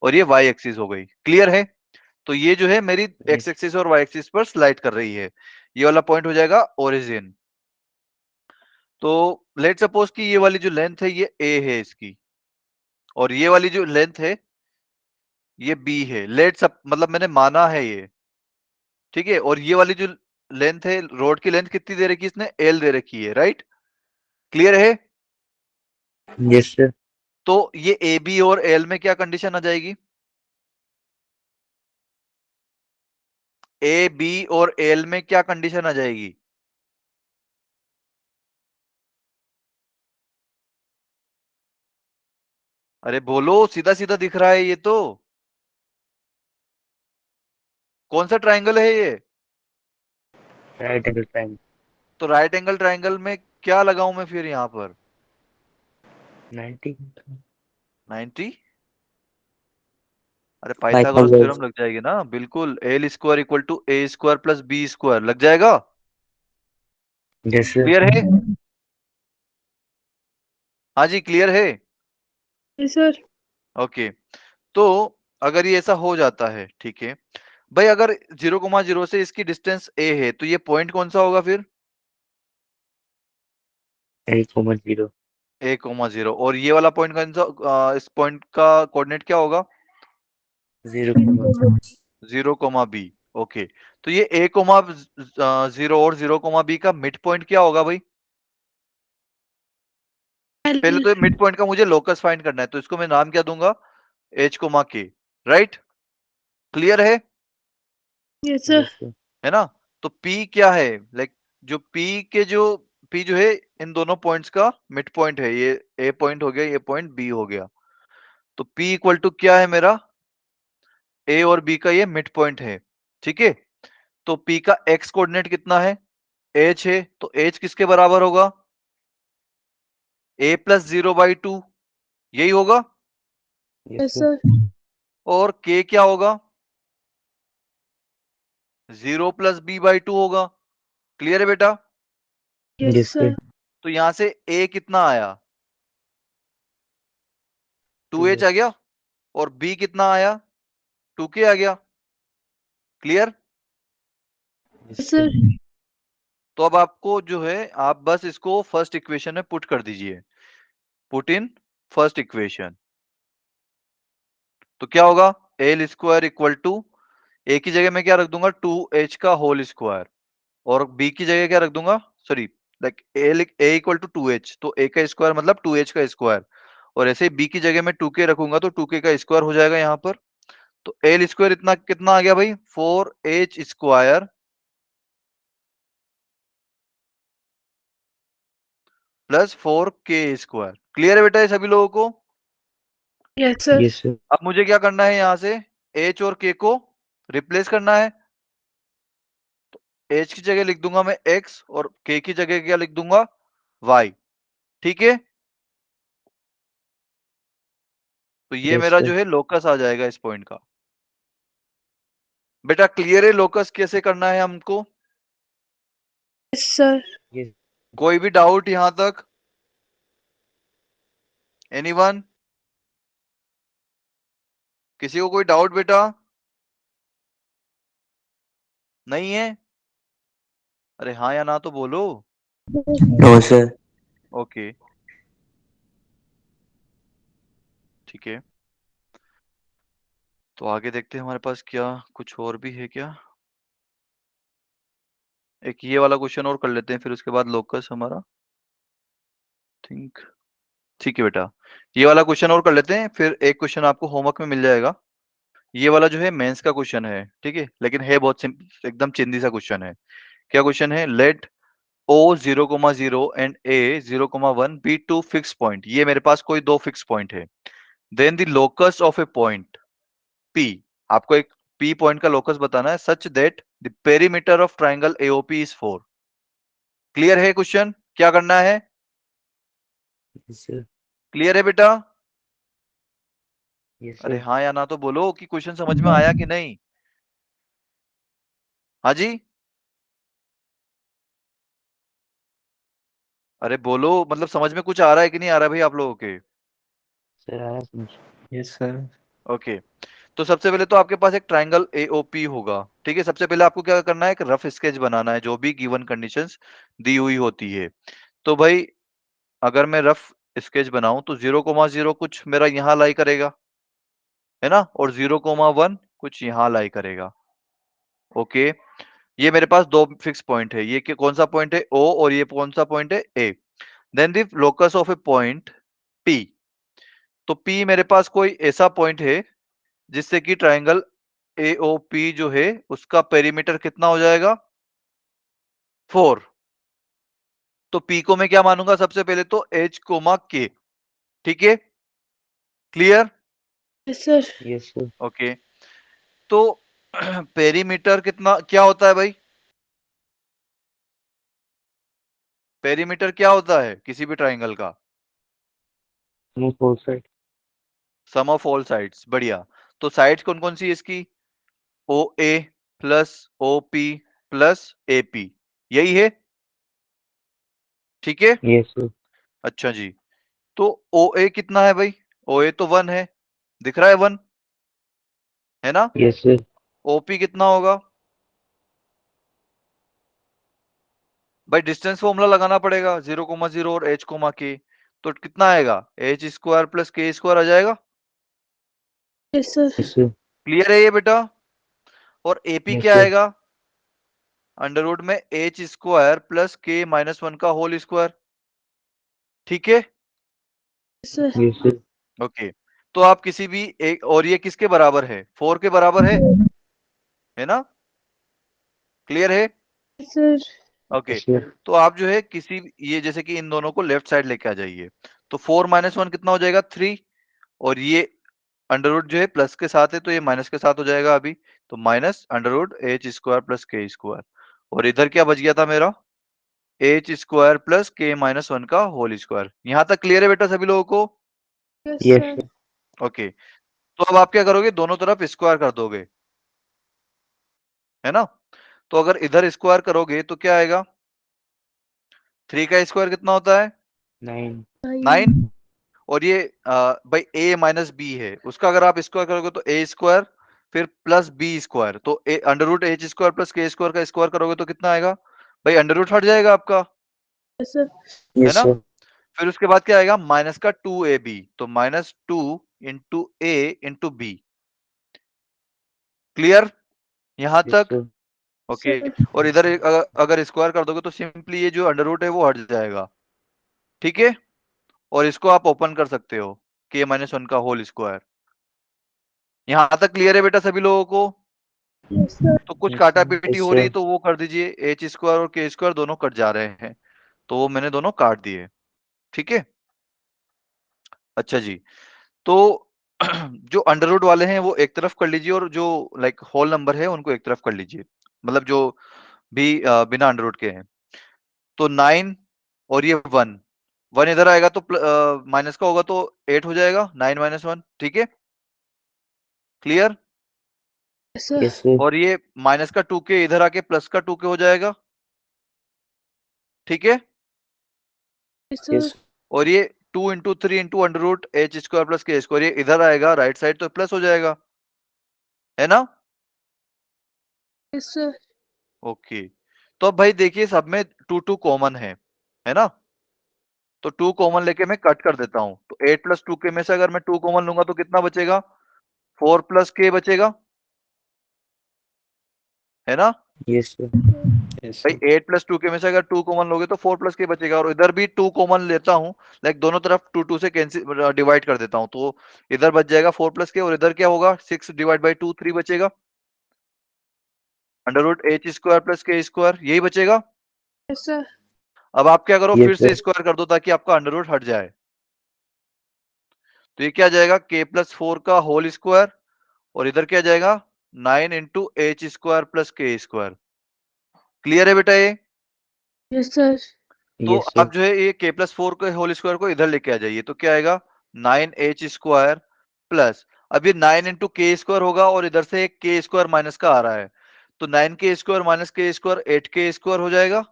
और ये वाई एक्सिस हो गई। क्लियर है? तो ये जो है मेरी एक्स यस एक्सिस और वाई एक्सिस पर स्लाइड कर रही है। ये वाला पॉइंट हो जाएगा ओरिजिन। तो लेट सपोज कि ये वाली जो लेंथ है ये ए है इसकी, और ये वाली जो लेंथ है ये बी है। लेट सब मतलब मैंने माना है ये, ठीक है। और ये वाली जो लेंथ है, रोड की लेंथ कितनी दे रखी है इसने? एल दे रखी है, राइट। क्लियर है? Yes sir. तो ये ए बी और एल में क्या कंडीशन आ जाएगी? ए बी और एल में क्या कंडीशन आ जाएगी? अरे बोलो, सीधा सीधा दिख रहा है ये तो। कौन सा ट्रायंगल है ये? Right angle triangle. तो राइट एंगल ट्रायंगल में क्या लगाऊं मैं फिर यहां पर? 90। 90? अरे पाइथागोरस थ्योरम लग जाएगी ना, बिल्कुल। L square equal to a square plus b square लग जाएगा। Yes sir. क्लियर है? हाँ जी, क्लियर है। Sir okay. तो अगर ये ऐसा हो जाता है, ठीक है भाई, अगर 0,0 से इसकी डिस्टेंस ए है तो ये पॉइंट कौन सा होगा फिर? 8,0। 1,0। और ये वाला पॉइंट कौन सा? इस पॉइंट का कोऑर्डिनेट क्या होगा? 0,0। 0,b। ओके। तो ये a,0 और 0,b का मिड पॉइंट क्या होगा भाई? पहले तो मिड पॉइंट का मुझे लोकस फाइंड करना है, तो इसको मैं नाम क्या दूंगा? h,k। राइट? क्लियर है? Yes sir yes sir. है ना? तो p क्या है? लाइक जो p जो है इन दोनों पॉइंट्स का मिड पॉइंट है। ये a पॉइंट हो गया, ये पॉइंट b हो गया। तो p इक्वल टू क्या है मेरा? a और b का ये मिड पॉइंट है, ठीक है। तो p का x कोऑर्डिनेट कितना है? h है, तो h किसके बराबर होगा? a प्लस 0/2, यही होगा। Yes yes sir. सर और k क्या होगा? 0 प्लस b/2 होगा। क्लियर है बेटा? Yes yes sir sir. तो यहां से a कितना आया? 2h 2h। आ गया। और b कितना आया? 2k आ गया। क्लियर? Yes sir sir. तो अब आपको जो है, आप बस इसको फर्स्ट इक्वेशन में पुट कर दीजिए। Put in first equation. तो क्या होगा? एल स्क्वायर इक्वल टू, ए की जगह मैं क्या रख दूंगा? 2h का होल स्क्वायर। और बी की जगह क्या रख दूंगा? Sorry, like a equal to 2h, तो ए का स्क्वायर मतलब 2h का स्क्वायर। और ऐसे ही बी की जगह मैं 2k रखूंगा तो 2k का स्क्वायर हो जाएगा यहाँ पर। तो एल स्क्वायर इतना कितना आ गया भाई? 4h square plus 4k square. Clear है बेटा ये सभी लोगों को? Yes sir yes sir. अब मुझे क्या करना है, यहाँ से h और k को रिप्लेस करना है। h की जगह लिख दूंगा मैं x और k की जगह क्या लिख दूंगा? y। ठीक है। तो ये यस मेरा सर। जो है लोकस आ जाएगा इस पॉइंट का। बेटा क्लियर है लोकस कैसे करना है हमको? Yes sir yes. कोई भी डाउट यहां तक? एनीवन? किसी को कोई डाउट बेटा? नहीं है? अरे हाँ या ना तो बोलो। No sir. ओके, ठीक है। तो आगे देखते हैं हमारे पास क्या कुछ और भी है क्या। एक ये वाला क्वेश्चन और कर लेते हैं, फिर उसके बाद लोकस हमारा थिंक। ठीक है बेटा, ये वाला क्वेश्चन और कर लेते हैं, फिर एक क्वेश्चन आपको होमवर्क में मिल जाएगा। ये वाला जो है मेंस का क्वेश्चन है, ठीक है, लेकिन है बहुत एकदम चिंदी सा क्वेश्चन है। क्या क्वेश्चन है? Let O 0,0 and A 0,1 be two fix point. ये मेरे पास कोई दो फिक्स पॉइंट है। Then the locus of a point P, आपको एक P पॉइंट का लोकस बताना है, such that the perimeter of triangle AOP is 4। Clear है क्वेश्चन? क्या करना है? Yes, sir. क्लियर है बेटा? Yes, अरे sir. हाँ या ना तो बोलो कि क्वेश्चन समझ में आया कि नहीं। हाँ जी, अरे बोलो, मतलब समझ में कुछ आ रहा है कि नहीं आ रहा है भाई आप लोगों के? Sir, आया समझ। Yes, sir. ओके, तो सबसे पहले तो आपके पास एक ट्राइंगल AOP होगा, ठीक है। सबसे पहले आपको क्या करना है? एक रफ स्केच बनाना है, जो भी गिवन कंडीशंस दी हुई होती है। तो भाई अगर मैं रफ स्केच बनाऊं तो 0,0 कुछ मेरा यहाँ लाई करेगा, है ना, और 0,1 कुछ यहाँ लाई करेगा। ओके, ये मेरे पास दो फिक्स पॉइंट है। ये कौन सा पॉइंट है? O, और ये कौन सा पॉइंट है? A। Then the locus of a point P। तो P मेरे पास कोई ऐसा पॉइंट है जिससे कि ट्राइंगल AOP जो है उसका पेरीमीटर कितना हो जाएगा? 4। तो P को मैं क्या मानूंगा? सबसे पहले तो H, K। ठीक है, clear? Yes sir. Yes, sir. Okay, तो पेरीमीटर कितना क्या होता है भाई? पेरीमीटर क्या होता है किसी भी ट्राइंगल का? Move forward side. Sum of all sides. बढ़िया, तो साइड्स कौन कौन सी है इसकी? OA plus OP plus AP, यही है, ठीक है। Yes, sir. अच्छा जी, तो OA कितना है भाई? OA तो 1 है, दिख रहा है 1, है ना। Yes, sir. OP कितना होगा भाई? डिस्टेंस फॉर्मूला लगाना पड़ेगा, 0,0 और H, तो कितना आएगा? H² प्लस K² आ जाएगा। Yes sir. Yes, sir. Clear है ये बेटा? और AP Yes, क्या sir. आएगा? अंडर रूट में H² प्लस K-1 का होल स्क्वायर, ठीक है। Yes sir. Yes, sir. Okay, तो आप किसी भी एक, और ये किसके बराबर है? 4 के बराबर है ना। क्लियर है? Yes sir. Okay, Yes, sir. तो आप जो है किसी ये जैसे कि इन दोनों को लेफ्ट साइड लेके आ जाइए, तो 4 - 1 कितना हो जाएगा? 3। और ये अंडर रूट जो है प्लस के साथ है तो ये माइनस के साथ हो जाएगा अभी, तो minus under root H² plus K²। और इधर क्या बच गया था मेरा? H² प्लस K-1 का होल स्क्वायर। यहां तक क्लियर है बेटा सभी लोगों को? Yes Yes, sir. sir. Okay, तो अब आप क्या करोगे? दोनों तरफ स्क्वायर कर दोगे, है ना। तो अगर इधर स्क्वायर करोगे तो क्या आएगा? 3 का स्क्वायर कितना होता है? 9. 9। और ये भाई A माइनस बी है, उसका अगर आप स्क्वायर करोगे तो A² फिर प्लस B², तो under root H² plus K² का स्क्वायर करोगे तो कितना आएगा भाई? अंडर रूट हट जाएगा आपका, यस सर। है Yes, ना। sir. फिर उसके बाद क्या आएगा? माइनस का 2AB, तो -2 into A into B। Clear यहां Yes, तक? sir. ओके, और इधर अगर स्क्वायर कर दोगे तो सिंपली ये जो अंडर रूट है वो हट जाएगा, ठीक है। और इसको आप ओपन कर सकते हो, K-1 का होल स्क्वायर। यहां तक क्लियर है बेटा सभी लोगों को? Yes sir. तो कुछ Yes, काटा sir. पीटी Yes, हो रही sir. है तो वो कर दीजिए, H² और K² दोनों कट जा रहे हैं, तो वो मैंने दोनों काट दिए, ठीक है। अच्छा जी, तो जो अंडर रूट वाले हैं वो एक तरफ कर लीजिए, और जो लाइक होल नंबर है उनको एक तरफ कर लीजिए, मतलब जो भी बिना अंडर रूट के हैं। तो 9 और ये 1, 1 इधर आएगा तो माइनस का होगा तो 8 हो जाएगा, 9 - 1, ठीक है। Clear? Yes sir. Yes, sir. और ये माइनस का 2k इधर आके प्लस का 2k हो जाएगा, ठीक है। Yes Yes, sir. sir. और ये 2 into 3 into under root H² plus K², ये इधर आएगा राइट साइड तो प्लस हो जाएगा, है ना। Yes sir. ओके, तो अब भाई देखिए सब में 2 कॉमन है ना। तो 2 कॉमन लेके मैं कट कर देता हूं, तो 8 + 2k में से अगर मैं 2 कॉमन लूंगा तो कितना बचेगा? 4 + k बचेगा, है ना। Yes, sir. भाई 8 प्लस 2 के में से अगर 2 कॉमन लोगे तो 4 प्लस के बचेगा, और इधर भी 2 कॉमन लेता हूँ, लाइक दोनों तरफ 2 2 से कैंसिल डिवाइड कर देता हूँ, तो इधर बच जाएगा 4 प्लस के, और इधर क्या होगा 6 डिवाइड बाई 2 3 बचेगा, under root H square plus K square, यही बचेगा। Yes sir. अब आप क्या करो, Yes, फिर से sir. स्क्वायर कर दो ताकि आपका अंडर रूट हट जाए, तो ये क्या आ जाएगा k प्लस 4 का होल स्क्वायर, और इधर क्या जाएगा 9 into H square plus K square. Clear है बेटा ये? Yes sir. तो Yes, sir. अब जो है ये k प्लस 4 के होल स्क्वायर को इधर लेके आ जाइए, तो क्या आएगा 9h स्क्वायर प्लस, अब ये 9 इंटू के स्क्वायर होगा, और इधर से एक के स्क्वायर माइनस का आ रहा है, तो 9k square minus k square 8k square हो जाएगा,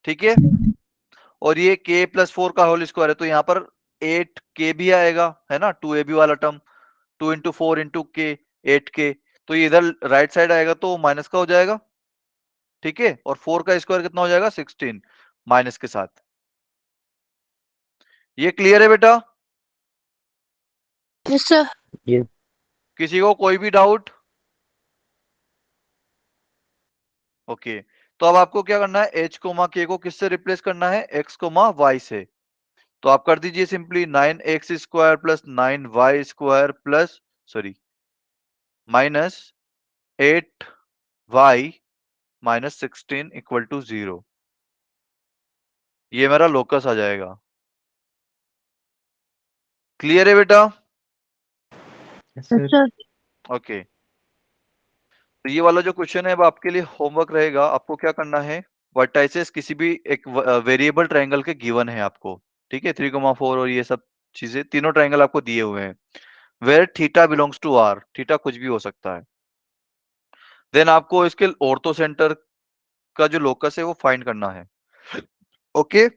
ठीक है। और ये k प्लस 4 का होल स्क्वायर है, तो यहाँ पर 8k भी आएगा, है ना, 2ab वाला टर्म, 2 इंटू 4 इंटू के 8k, तो ये इधर राइट साइड आएगा तो माइनस का हो जाएगा, ठीक है। और 4 का स्क्वायर कितना हो जाएगा 16 माइनस के साथ। ये क्लियर है बेटा? Yes sir. Yes. किसी को कोई भी डाउट? ओके, तो अब आपको क्या करना है, h कोमा k को किससे रिप्लेस करना है, x कोमा y से, तो आप कर दीजिए simply 9x square plus 9y square plus sorry minus 8y minus 16 equal to 0, ये मेरा लोकस आ जाएगा। क्लियर है बेटा? Yes, yes sir. Sir. Okay, तो ये वाला जो क्वेश्चन है अब आपके लिए होमवर्क रहेगा, आपको क्या करना है, वर्टाइसेस किसी भी एक वेरिएबल ट्रायंगल के गिवन है आपको, ठीक है, 3,4 और ये सब चीजें, तीनों ट्रायंगल आपको दिए हुए हैं, where theta belongs to R, theta कुछ भी हो सकता है, देन आपको इसके ऑर्थो सेंटर का जो लोकस है वो फाइंड करना है। Okay,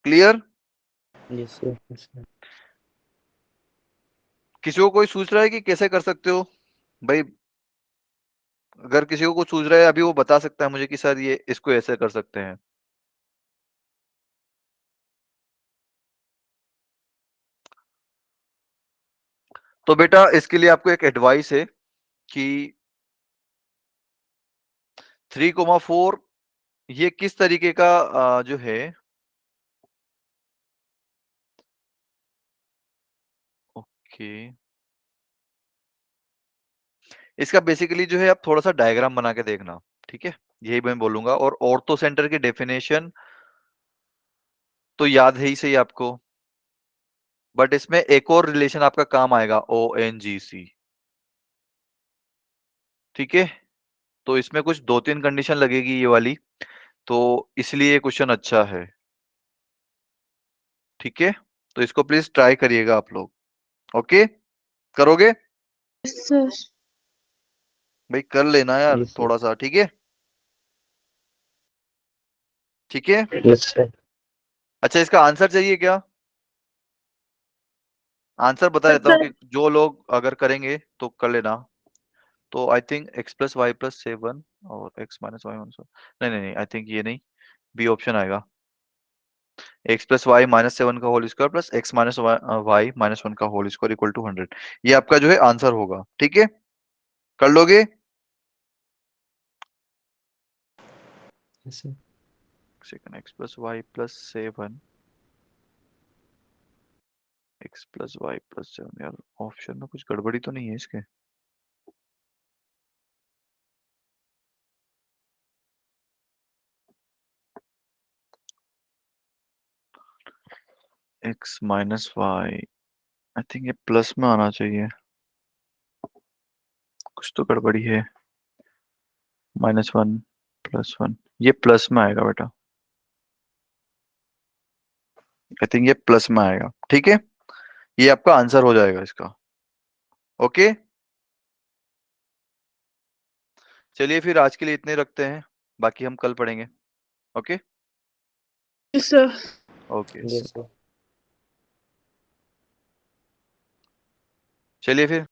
clear? Yes, sir. Yes, sir. किसी को कोई सोच रहा है कि कैसे कर सकते हो भाई? अगर किसी को कुछ सूझ रहा है अभी वो बता सकता है मुझे कि सर ये इसको ऐसे कर सकते हैं। तो बेटा इसके लिए आपको एक एडवाइस है कि 3,4 ये किस तरीके का जो है, ओके, इसका बेसिकली जो है आप थोड़ा सा डायग्राम बना के देखना, ठीक है, यही मैं बोलूंगा। और ऑर्थो सेंटर की डेफिनेशन तो याद है ही सही आपको, बट इसमें एक और रिलेशन आपका काम आएगा, ONGC, ठीक है। तो इसमें कुछ 2-3 कंडीशन लगेगी ये वाली, तो इसलिए ये क्वेश्चन अच्छा है, ठीक है। तो इसको प्लीज ट्राई करिएगा आप लोग, ओके, करोगे यस सर। भाई, कर लेना यार Yes, sir. थोड़ा सा, ठीक है, ठीक है। Yes, sir. अच्छा, इसका आंसर चाहिए क्या? आंसर बता यस देता हूँ सर। कि जो लोग अगर करेंगे तो कर लेना। तो I think x plus y plus 7 और x माइनस वाई माइनस, नहीं नहीं नहीं, आई थिंक ये नहीं, बी ऑप्शन आएगा, x प्लस वाई माइनस 7 का whole square plus x minus y minus 1 का होल स्क्वायर इक्वल टू 100, ये आपका जो है आंसर होगा, ठीक है, कर लोगे? Yes, sir. Second x plus y plus 7, x plus y plus 7, यार ऑप्शन में कुछ गड़बड़ी तो नहीं है इसके? x minus y, I think ये प्लस में आना चाहिए, कुछ तो गड़बड़ी है, -1 +1, ये प्लस में आएगा बेटा, आई थिंक ये प्लस में आएगा, ठीक है, ये आपका आंसर हो जाएगा इसका, ओके। चलिए फिर आज के लिए इतने रखते हैं, बाकी हम कल पढ़ेंगे, okay yes sir. Okay, Yes, sir. चलिए फिर।